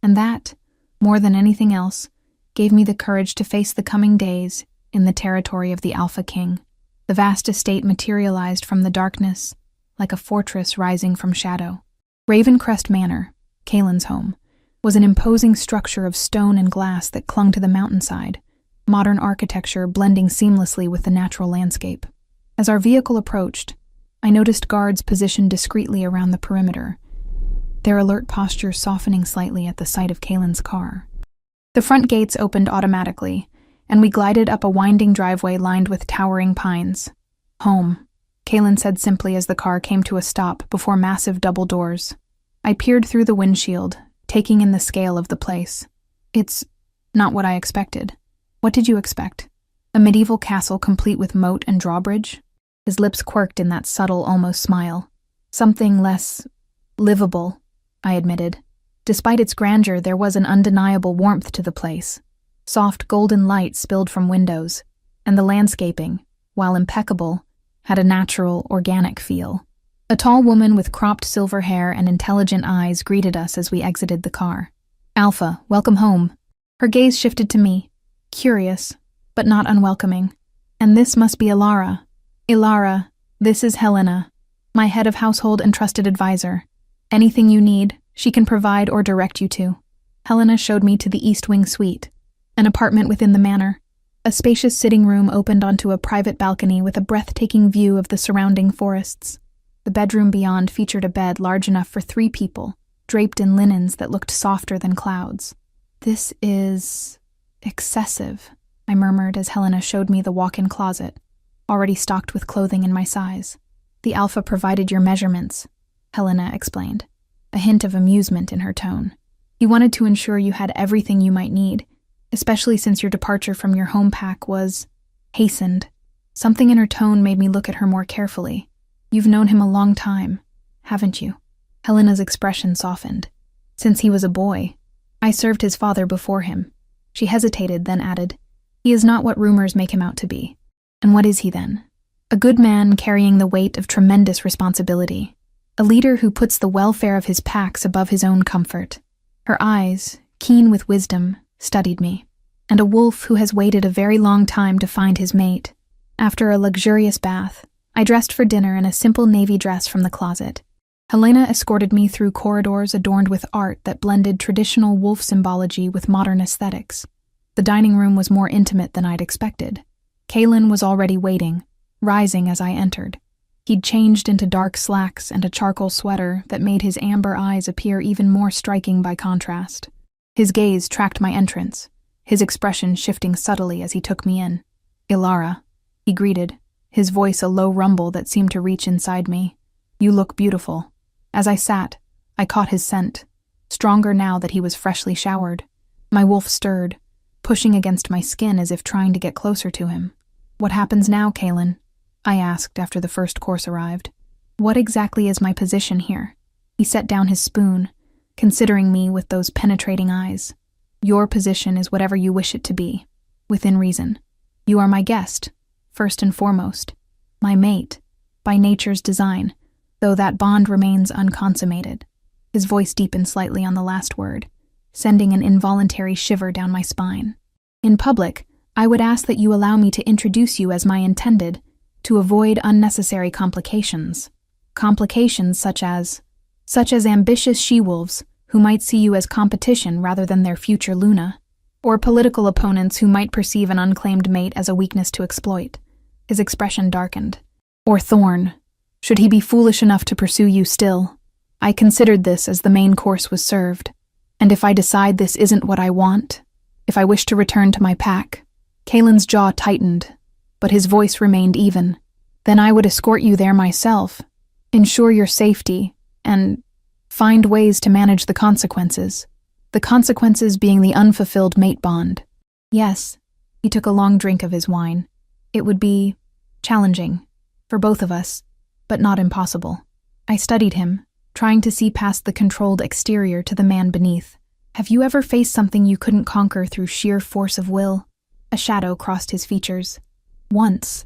S1: And that, more than anything else, gave me the courage to face the coming days in the territory of the Alpha King. The vast estate materialized from the darkness, like a fortress rising from shadow. Ravencrest Manor, Kalen's home, was an imposing structure of stone and glass that clung to the mountainside, modern architecture blending seamlessly with the natural landscape. As our vehicle approached, I noticed guards positioned discreetly around the perimeter, their alert posture softening slightly at the sight of Kalen's car. The front gates opened automatically, and we glided up a winding driveway lined with towering pines. Home, Kalen said simply as the car came to a stop before massive double doors. I peered through the windshield, taking in the scale of the place. It's not what I expected. What did you expect? A medieval castle complete with moat and drawbridge? His lips quirked in that subtle, almost smile. Something less livable, I admitted. Despite its grandeur, there was an undeniable warmth to the place. Soft golden light spilled from windows, and the landscaping, while impeccable, had a natural, organic feel. A tall woman with cropped silver hair and intelligent eyes greeted us as we exited the car. Alpha, welcome home. Her gaze shifted to me, curious, but not unwelcoming. And this must be Alara. Ilara, this is Helena, my head of household and trusted advisor. Anything you need, she can provide or direct you to. Helena showed me to the East Wing suite, an apartment within the manor. A spacious sitting room opened onto a private balcony with a breathtaking view of the surrounding forests. The bedroom beyond featured a bed large enough for 3 people, draped in linens that looked softer than clouds. This is excessive, I murmured as Helena showed me the walk-in closet, already stocked with clothing in my size. The Alpha provided your measurements, Helena explained, a hint of amusement in her tone. He wanted to ensure you had everything you might need, especially since your departure from your home pack was hastened. Something in her tone made me look at her more carefully. You've known him a long time, haven't you? Helena's expression softened. Since he was a boy, I served his father before him. She hesitated, then added, he is not what rumors make him out to be. And what is he then? A good man carrying the weight of tremendous responsibility. A leader who puts the welfare of his packs above his own comfort. Her eyes, keen with wisdom, studied me. And a wolf who has waited a very long time to find his mate. After a luxurious bath, I dressed for dinner in a simple navy dress from the closet. Helena escorted me through corridors adorned with art that blended traditional wolf symbology with modern aesthetics. The dining room was more intimate than I'd expected. Kalen was already waiting, rising as I entered. He'd changed into dark slacks and a charcoal sweater that made his amber eyes appear even more striking by contrast. His gaze tracked my entrance, his expression shifting subtly as he took me in. Ilara, he greeted, his voice a low rumble that seemed to reach inside me. You look beautiful. As I sat, I caught his scent, stronger now that he was freshly showered. My wolf stirred, pushing against my skin as if trying to get closer to him. What happens now, Kalen? I asked after the first course arrived. What exactly is my position here? He set down his spoon, considering me with those penetrating eyes. Your position is whatever you wish it to be, within reason. You are my guest, first and foremost. My mate, by nature's design, though that bond remains unconsummated. His voice deepened slightly on the last word, sending an involuntary shiver down my spine. In public, I would ask that you allow me to introduce you as my intended, to avoid unnecessary complications. Complications such as ambitious she-wolves who might see you as competition rather than their future Luna, or political opponents who might perceive an unclaimed mate as a weakness to exploit. His expression darkened. Or Thorn. Should he be foolish enough to pursue you still? I considered this as the main course was served. And if I decide this isn't what I want, if I wish to return to my pack, Kalen's jaw tightened, but his voice remained even. Then I would escort you there myself, ensure your safety, and find ways to manage the consequences. The consequences being the unfulfilled mate bond. Yes, he took a long drink of his wine. It would be challenging, for both of us, but not impossible. I studied him, trying to see past the controlled exterior to the man beneath. Have you ever faced something you couldn't conquer through sheer force of will? A shadow crossed his features. Once,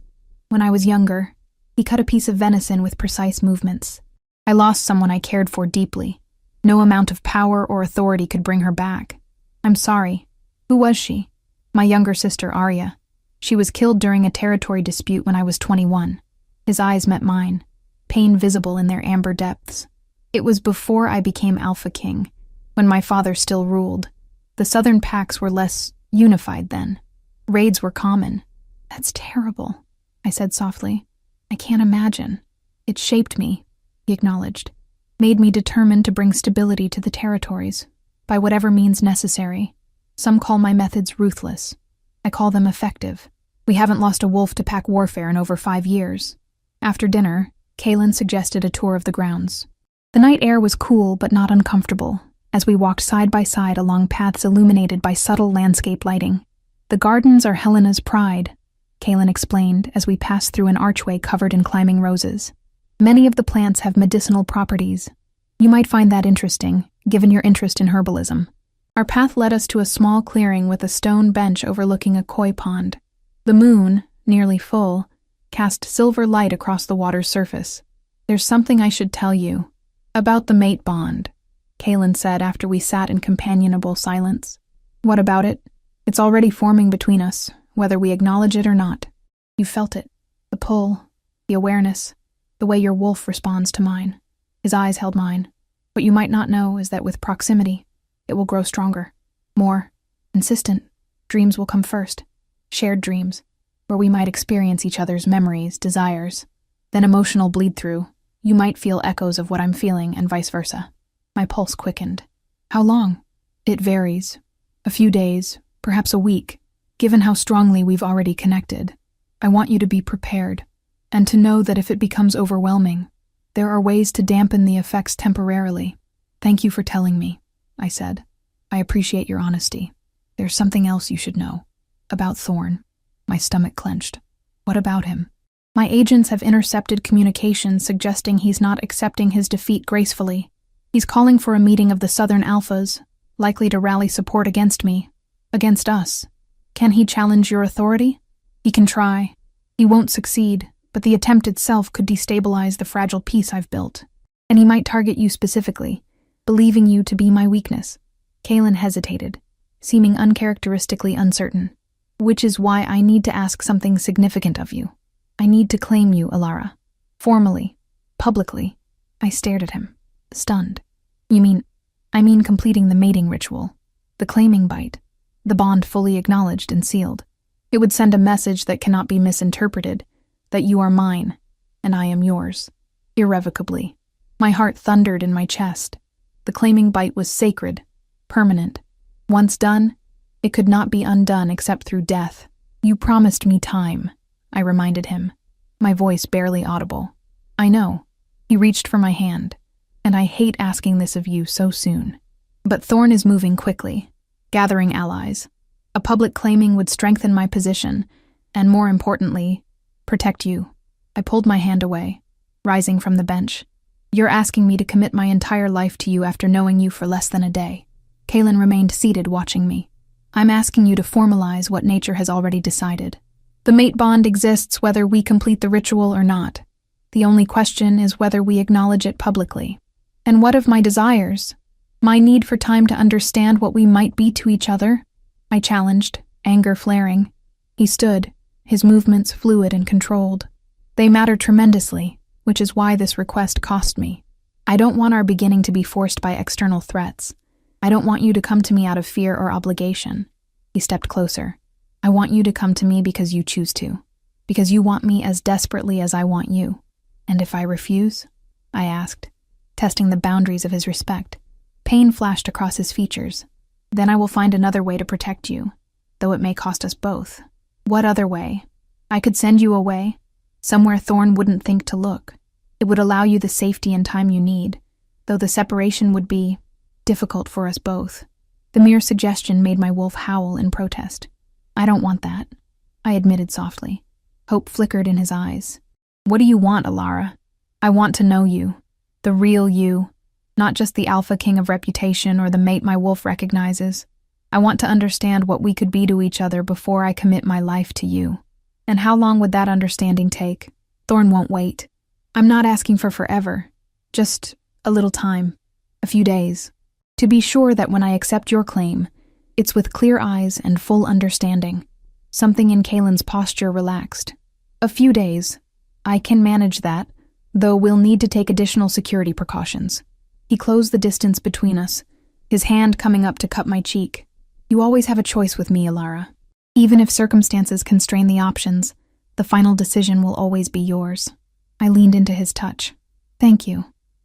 S1: when I was younger, he cut a piece of venison with precise movements. I lost someone I cared for deeply. No amount of power or authority could bring her back. I'm sorry. Who was she? My younger sister, Arya. She was killed during a territory dispute when I was 21. His eyes met mine, pain visible in their amber depths. It was before I became Alpha King, when my father still ruled. The southern packs were less unified then. Raids were common. That's terrible, I said softly. I can't imagine. It shaped me, he acknowledged. Made me determined to bring stability to the territories, by whatever means necessary. Some call my methods ruthless. I call them effective. We haven't lost a wolf-to-pack warfare in over 5 years. After dinner, Kalen suggested a tour of the grounds. The night air was cool but not uncomfortable, as we walked side by side along paths illuminated by subtle landscape lighting. The gardens are Helena's pride, Kalen explained as we passed through an archway covered in climbing roses. Many of the plants have medicinal properties. You might find that interesting, given your interest in herbalism. Our path led us to a small clearing with a stone bench overlooking a koi pond. The moon, nearly full, cast silver light across the water's surface. There's something I should tell you. About the mate bond, Kalen said after we sat in companionable silence. What about it? It's already forming between us, whether we acknowledge it or not. You felt it. The pull, the awareness, the way your wolf responds to mine. His eyes held mine. What you might not know is that with proximity, it will grow stronger, more insistent. Dreams will come first. Shared dreams, where we might experience each other's memories, desires. Then emotional bleed-through. You might feel echoes of what I'm feeling and vice versa. My pulse quickened. How long? It varies. A few days, perhaps a week, given how strongly we've already connected. I want you to be prepared, and to know that if it becomes overwhelming, there are ways to dampen the effects temporarily. Thank you for telling me, I said. I appreciate your honesty. There's something else you should know. About Thorn. My stomach clenched. What about him? My agents have intercepted communications suggesting he's not accepting his defeat gracefully. He's calling for a meeting of the Southern Alphas, likely to rally support against me, against us. Can he challenge your authority? He can try. He won't succeed, but the attempt itself could destabilize the fragile peace I've built. And he might target you specifically, believing you to be my weakness. Kaelin hesitated, seeming uncharacteristically uncertain. Which is why I need to ask something significant of you. I need to claim you, Alara. Formally. Publicly. I stared at him, stunned. I mean completing the mating ritual. The claiming bite. The bond fully acknowledged and sealed. It would send a message that cannot be misinterpreted, that you are mine, and I am yours. Irrevocably. My heart thundered in my chest. The claiming bite was sacred, permanent. Once done, it could not be undone except through death. You promised me time, I reminded him, my voice barely audible. I know. He reached for my hand, and I hate asking this of you so soon. But Thorn is moving quickly, gathering allies. A public claiming would strengthen my position, and more importantly, protect you. I pulled my hand away, rising from the bench. You're asking me to commit my entire life to you after knowing you for less than a day. Kaelin remained seated, watching me. I'm asking you to formalize what nature has already decided. The mate bond exists whether we complete the ritual or not. The only question is whether we acknowledge it publicly. And what of my desires? My need for time to understand what we might be to each other? I challenged, anger flaring. He stood, his movements fluid and controlled. They matter tremendously, which is why this request cost me. I don't want our beginning to be forced by external threats. I don't want you to come to me out of fear or obligation. He stepped closer. I want you to come to me because you choose to. Because you want me as desperately as I want you. And if I refuse? I asked, testing the boundaries of his respect. Pain flashed across his features. Then I will find another way to protect you, though it may cost us both. What other way? I could send you away, somewhere Thorn wouldn't think to look. It would allow you the safety and time you need, though the separation would be difficult for us both. The mere suggestion made my wolf howl in protest. I don't want that, I admitted softly. Hope flickered in his eyes. What do you want, Alara? I want to know you, the real you, not just the alpha king of reputation or the mate my wolf recognizes. I want to understand what we could be to each other before I commit my life to you. And how long would that understanding take? Thorn won't wait. I'm not asking for forever, just a little time, a few days. To be sure that when I accept your claim, it's with clear eyes and full understanding. Something in Kaelin's posture relaxed. A few days. I can manage that, though we'll need to take additional security precautions. He closed the distance between us, his hand coming up to cup my cheek. You always have a choice with me, Alara. Even if circumstances constrain the options, the final decision will always be yours. I leaned into his touch. Thank you.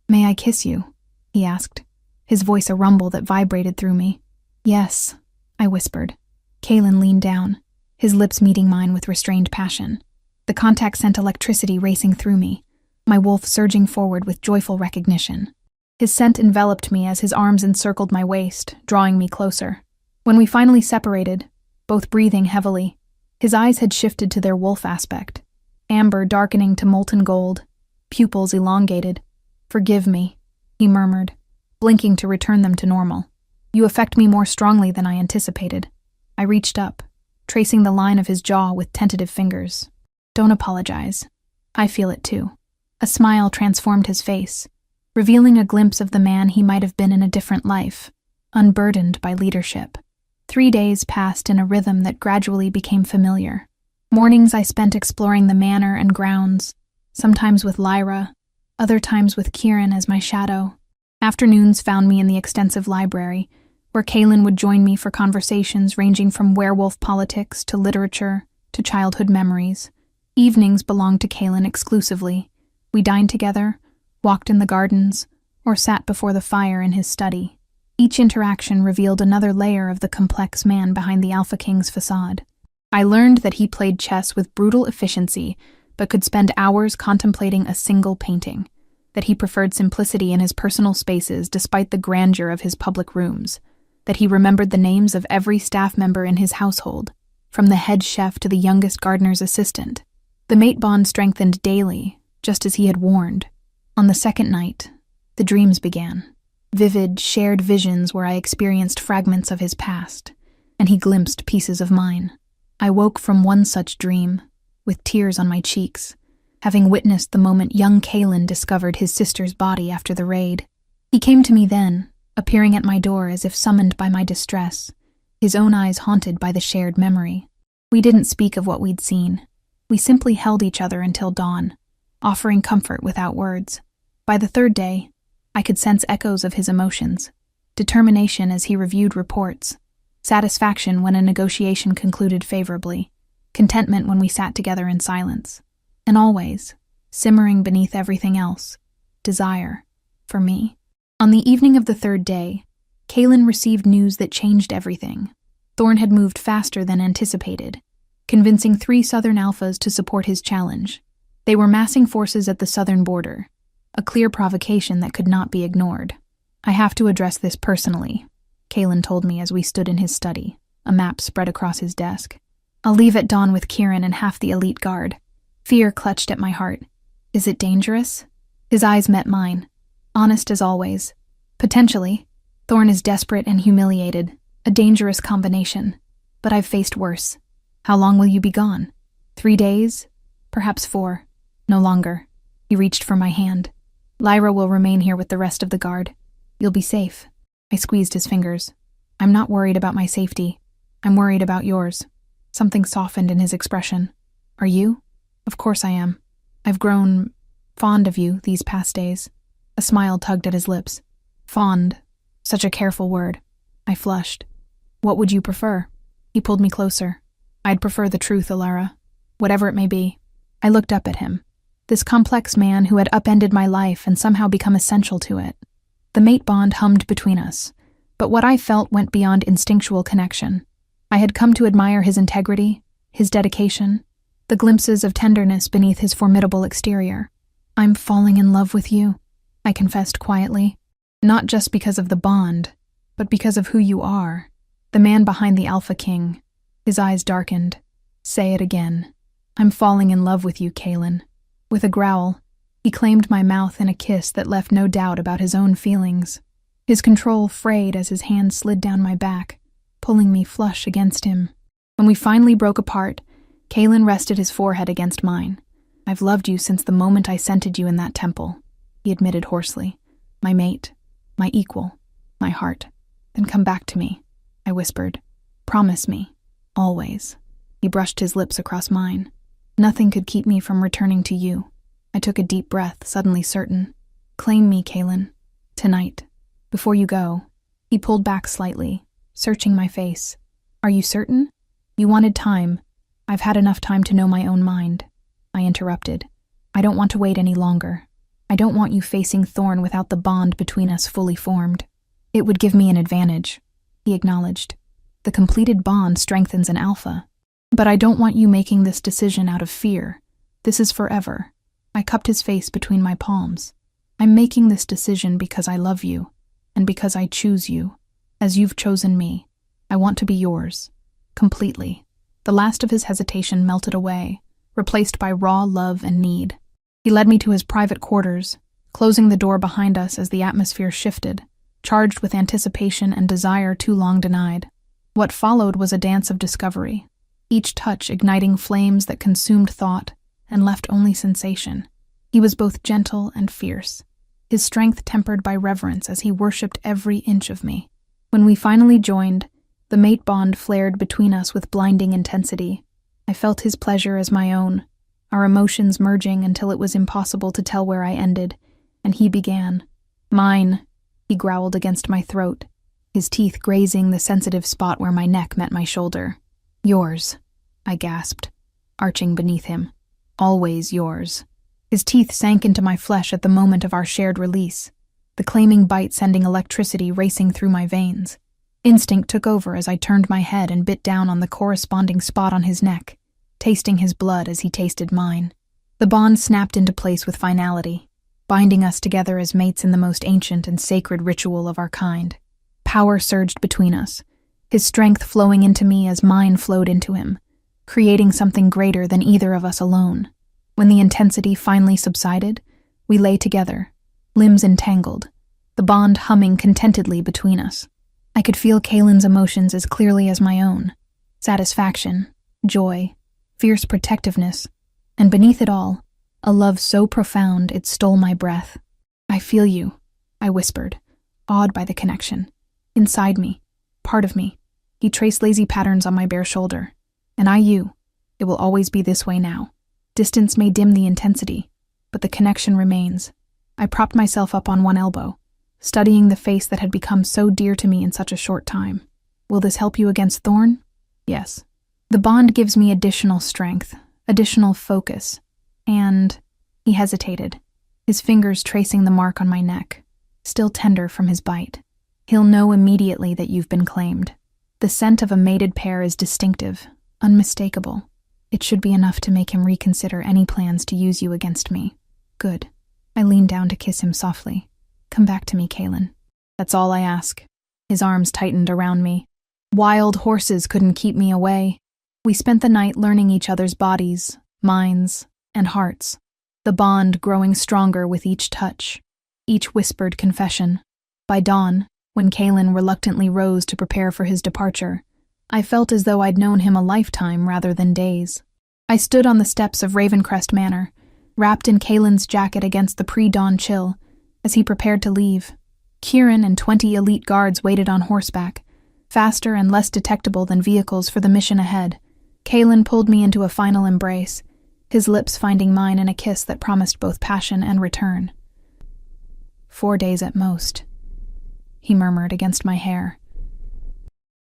S1: May I kiss you? He asked, his voice a rumble that vibrated through me. Yes, I whispered. Kaelin leaned down, his lips meeting mine with restrained passion. The contact sent electricity racing through me, my wolf surging forward with joyful recognition. His scent enveloped me as his arms encircled my waist, drawing me closer. When we finally separated, both breathing heavily, his eyes had shifted to their wolf aspect, amber darkening to molten gold, pupils elongated. Forgive me, he murmured, blinking to return them to normal. You affect me more strongly than I anticipated. I reached up, tracing the line of his jaw with tentative fingers. Don't apologize. I feel it too. A smile transformed his face, revealing a glimpse of the man he might have been in a different life, unburdened by leadership. 3 days passed in a rhythm that gradually became familiar. Mornings I spent exploring the manor and grounds, sometimes with Lyra, other times with Kieran as my shadow. Afternoons found me in the extensive library, where Kaelin would join me for conversations ranging from werewolf politics to literature to childhood memories. Evenings belonged to Kaelin exclusively. We dined together, walked in the gardens, or sat before the fire in his study. Each interaction revealed another layer of the complex man behind the Alpha King's facade. I learned that he played chess with brutal efficiency, but could spend hours contemplating a single painting, that he preferred simplicity in his personal spaces despite the grandeur of his public rooms, that he remembered the names of every staff member in his household, from the head chef to the youngest gardener's assistant. The mate bond strengthened daily, just as he had warned. On the second night, the dreams began. vivid, shared visions where I experienced fragments of his past, and he glimpsed pieces of mine. I woke from one such dream, with tears on my cheeks, having witnessed the moment young Kalen discovered his sister's body after the raid. He came to me then, appearing at my door as if summoned by my distress, his own eyes haunted by the shared memory. We didn't speak of what we'd seen. We simply held each other until dawn, offering comfort without words. By the third day, I could sense echoes of his emotions, determination as he reviewed reports, satisfaction when a negotiation concluded favorably, contentment when we sat together in silence, and always, simmering beneath everything else, desire for me. On the evening of the third day, Kalen received news that changed everything. Thorn had moved faster than anticipated, convincing 3 Southern Alphas to support his challenge. They were massing forces at the southern border, a clear provocation that could not be ignored. "I have to address this personally," Kalen told me as we stood in his study, a map spread across his desk. "I'll leave at dawn with Kieran and half the elite guard." Fear clutched at my heart. "Is it dangerous?" His eyes met mine, honest as always. "Potentially. Thorn is desperate and humiliated, a dangerous combination. But I've faced worse." "How long will you be gone?" 3 days? Perhaps 4. No longer." He reached for my hand. "Lyra will remain here with the rest of the guard. You'll be safe." I squeezed his fingers. "I'm not worried about my safety. I'm worried about yours." Something softened in his expression. "Are you?" "Of course I am. I've grown fond of you these past days." A smile tugged at his lips. "Fond. Such a careful word." I flushed. "What would you prefer?" He pulled me closer. "I'd prefer the truth, Alara. Whatever it may be." I looked up at him. This complex man who had upended my life and somehow become essential to it. The mate bond hummed between us, but what I felt went beyond instinctual connection. I had come to admire his integrity, his dedication, the glimpses of tenderness beneath his formidable exterior. "I'm falling in love with you," I confessed quietly. "Not just because of the bond, but because of who you are." The man behind the Alpha King, his eyes darkened. "Say it again." "I'm falling in love with you, Kalen." With a growl, he claimed my mouth in a kiss that left no doubt about his own feelings. His control frayed as his hand slid down my back, pulling me flush against him. When we finally broke apart, Kalen rested his forehead against mine. "I've loved you since the moment I scented you in that temple," he admitted hoarsely. "My mate, my equal, my heart." "Then come back to me," I whispered. "Promise me, always." He brushed his lips across mine. "Nothing could keep me from returning to you." I took a deep breath, suddenly certain. "Claim me, Kalen. Tonight. Before you go." He pulled back slightly, searching my face. "Are you certain? You wanted time. I've had enough time to know my own mind." I interrupted. "I don't want to wait any longer. I don't want you facing Thorn without the bond between us fully formed." "It would give me an advantage," he acknowledged. "The completed bond strengthens an alpha. But I don't want you making this decision out of fear. This is forever." I cupped his face between my palms. "I'm making this decision because I love you, and because I choose you, as you've chosen me. I want to be yours, completely." The last of his hesitation melted away, replaced by raw love and need. He led me to his private quarters, closing the door behind us as the atmosphere shifted, charged with anticipation and desire too long denied. What followed was a dance of discovery, each touch igniting flames that consumed thought and left only sensation. He was both gentle and fierce, his strength tempered by reverence as he worshipped every inch of me. When we finally joined, the mate bond flared between us with blinding intensity. I felt his pleasure as my own, our emotions merging until it was impossible to tell where I ended, and he began. "Mine," he growled against my throat, his teeth grazing the sensitive spot where my neck met my shoulder. "Yours," I gasped, arching beneath him. "Always yours." His teeth sank into my flesh at the moment of our shared release, the claiming bite sending electricity racing through my veins. Instinct took over as I turned my head and bit down on the corresponding spot on his neck, tasting his blood as he tasted mine. The bond snapped into place with finality, binding us together as mates in the most ancient and sacred ritual of our kind. Power surged between us, his strength flowing into me as mine flowed into him, creating something greater than either of us alone. When the intensity finally subsided, we lay together, limbs entangled, the bond humming contentedly between us. I could feel Kaylin's emotions as clearly as my own: satisfaction, joy, fierce protectiveness, and beneath it all, a love so profound it stole my breath. "I feel you," I whispered, awed by the connection. Inside me, part of me, he traced lazy patterns on my bare shoulder. "And I you. It will always be this way now. Distance may dim the intensity, but the connection remains." I propped myself up on one elbow, studying the face that had become so dear to me in such a short time. "Will this help you against Thorn?" "Yes. The bond gives me additional strength, additional focus, and—" He hesitated, his fingers tracing the mark on my neck, still tender from his bite. "He'll know immediately that you've been claimed. The scent of a mated pair is distinctive, unmistakable. It should be enough to make him reconsider any plans to use you against me." "Good." I leaned down to kiss him softly. "Come back to me, Kaylin. That's all I ask." His arms tightened around me. Wild horses couldn't keep me away. We spent the night learning each other's bodies, minds, and hearts, the bond growing stronger with each touch, each whispered confession. By dawn, when Kaylin reluctantly rose to prepare for his departure, I felt as though I'd known him a lifetime rather than days. I stood on the steps of Ravencrest Manor, wrapped in Kaylin's jacket against the pre-dawn chill, as he prepared to leave. Kieran and 20 elite guards waited on horseback, faster and less detectable than vehicles for the mission ahead. Kaylin pulled me into a final embrace, his lips finding mine in a kiss that promised both passion and return. 4 days at most, he murmured against my hair.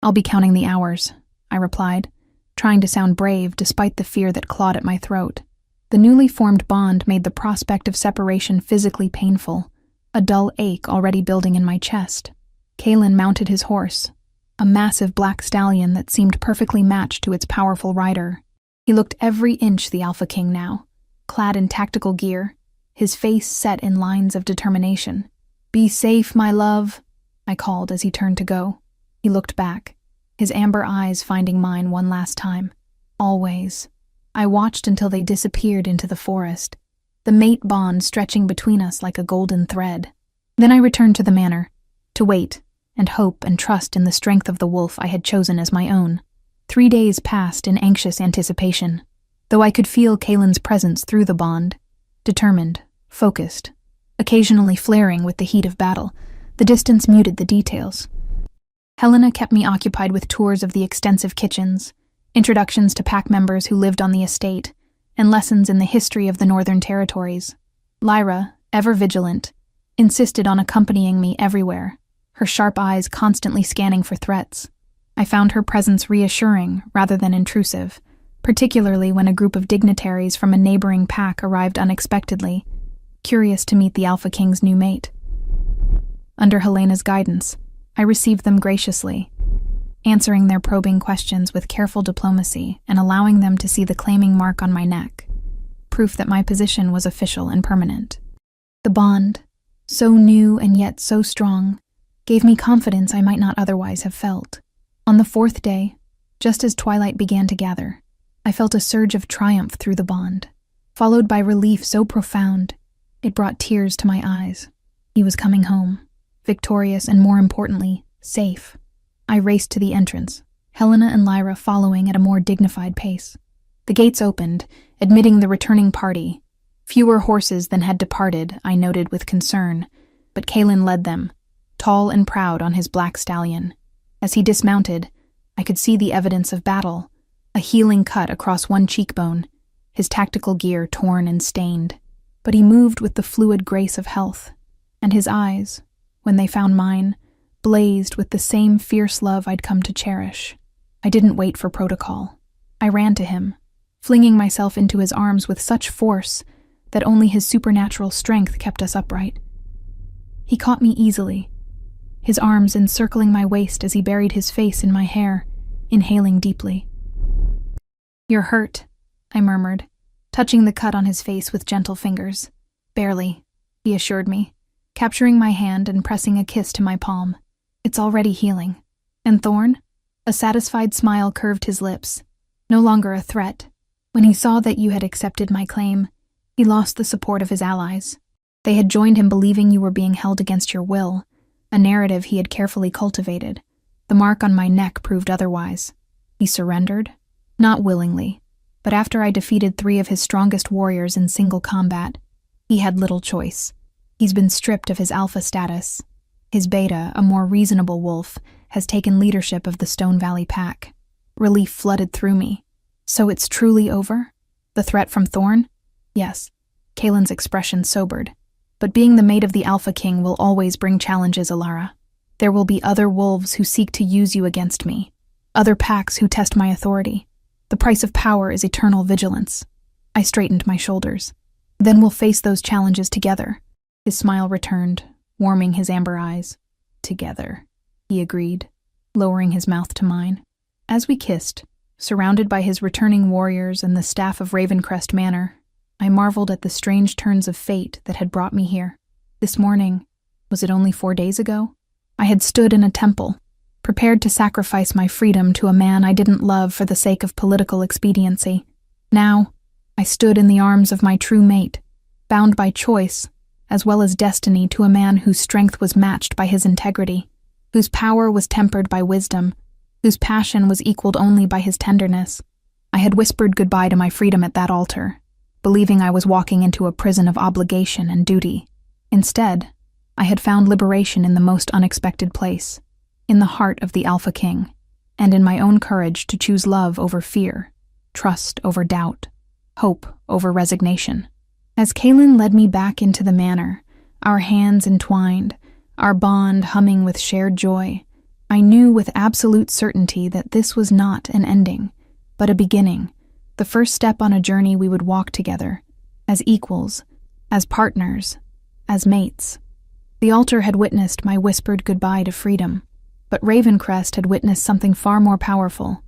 S1: "I'll be counting the hours," I replied, trying to sound brave despite the fear that clawed at my throat. The newly formed bond made the prospect of separation physically painful, a dull ache already building in my chest. Kaylin mounted his horse, a massive black stallion that seemed perfectly matched to its powerful rider. He looked every inch the Alpha King now, clad in tactical gear, his face set in lines of determination. "Be safe, my love," I called as he turned to go. He looked back, his amber eyes finding mine one last time. "Always." I watched until they disappeared into the forest, the mate bond stretching between us like a golden thread. Then I returned to the manor, to wait and hope and trust in the strength of the wolf I had chosen as my own. 3 days passed in anxious anticipation, though I could feel Kaylin's presence through the bond, determined, focused, occasionally flaring with the heat of battle. The distance muted the details. Helena kept me occupied with tours of the extensive kitchens, introductions to pack members who lived on the estate, and lessons in the history of the Northern Territories. Lyra, ever vigilant, insisted on accompanying me everywhere, her sharp eyes constantly scanning for threats. I found her presence reassuring rather than intrusive, particularly when a group of dignitaries from a neighboring pack arrived unexpectedly, curious to meet the Alpha King's new mate. Under Helena's guidance, I received them graciously, answering their probing questions with careful diplomacy and allowing them to see the claiming mark on my neck, proof that my position was official and permanent. The bond, so new and yet so strong, gave me confidence I might not otherwise have felt. On the 4th day, just as twilight began to gather, I felt a surge of triumph through the bond, followed by relief so profound it brought tears to my eyes. He was coming home, victorious and, more importantly, safe. I raced to the entrance, Helena and Lyra following at a more dignified pace. The gates opened, admitting the returning party. Fewer horses than had departed, I noted with concern, but Kaylin led them, tall and proud on his black stallion. As he dismounted, I could see the evidence of battle, a healing cut across one cheekbone, his tactical gear torn and stained. But he moved with the fluid grace of health, and his eyes, when they found mine, blazed with the same fierce love I'd come to cherish. I didn't wait for protocol. I ran to him, flinging myself into his arms with such force that only his supernatural strength kept us upright. He caught me easily, his arms encircling my waist as he buried his face in my hair, inhaling deeply. "You're hurt," I murmured, touching the cut on his face with gentle fingers. "Barely," he assured me, capturing my hand and pressing a kiss to my palm. "It's already healing." "And Thorn?" A satisfied smile curved his lips. "No longer a threat. When he saw that you had accepted my claim, he lost the support of his allies." They had joined him believing you were being held against your will, a narrative he had carefully cultivated. The mark on my neck proved otherwise. He surrendered, not willingly, but after I defeated 3 of his strongest warriors in single combat. He had little choice. He's been stripped of his alpha status. His beta, a more reasonable wolf, has taken leadership of the Stone Valley pack. Relief flooded through me. So it's truly over? The threat from Thorn? Yes. Kalen's expression sobered. But being the mate of the Alpha King will always bring challenges, Alara. There will be other wolves who seek to use you against me. Other packs who test my authority. The price of power is eternal vigilance. I straightened my shoulders. Then we'll face those challenges together. His smile returned, warming his amber eyes. Together, he agreed, lowering his mouth to mine. As we kissed, surrounded by his returning warriors and the staff of Ravencrest Manor, I marveled at the strange turns of fate that had brought me here. This morning, was it only 4 days ago? I had stood in a temple, prepared to sacrifice my freedom to a man I didn't love for the sake of political expediency. Now, I stood in the arms of my true mate, bound by choice, as well as destiny, to a man whose strength was matched by his integrity, whose power was tempered by wisdom, whose passion was equaled only by his tenderness. I had whispered goodbye to my freedom at that altar, believing I was walking into a prison of obligation and duty. Instead, I had found liberation in the most unexpected place, in the heart of the Alpha King, and in my own courage to choose love over fear, trust over doubt, hope over resignation. As Kalen led me back into the manor, our hands entwined, our bond humming with shared joy, I knew with absolute certainty that this was not an ending, but a beginning, the first step on a journey we would walk together, as equals, as partners, as mates. The altar had witnessed my whispered goodbye to freedom, but Ravencrest had witnessed something far more powerful,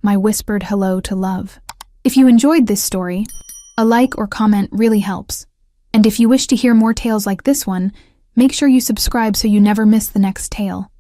S1: my whispered hello to love. If you enjoyed this story, a like or comment really helps. And if you wish to hear more tales like this one, make sure you subscribe so you never miss the next tale.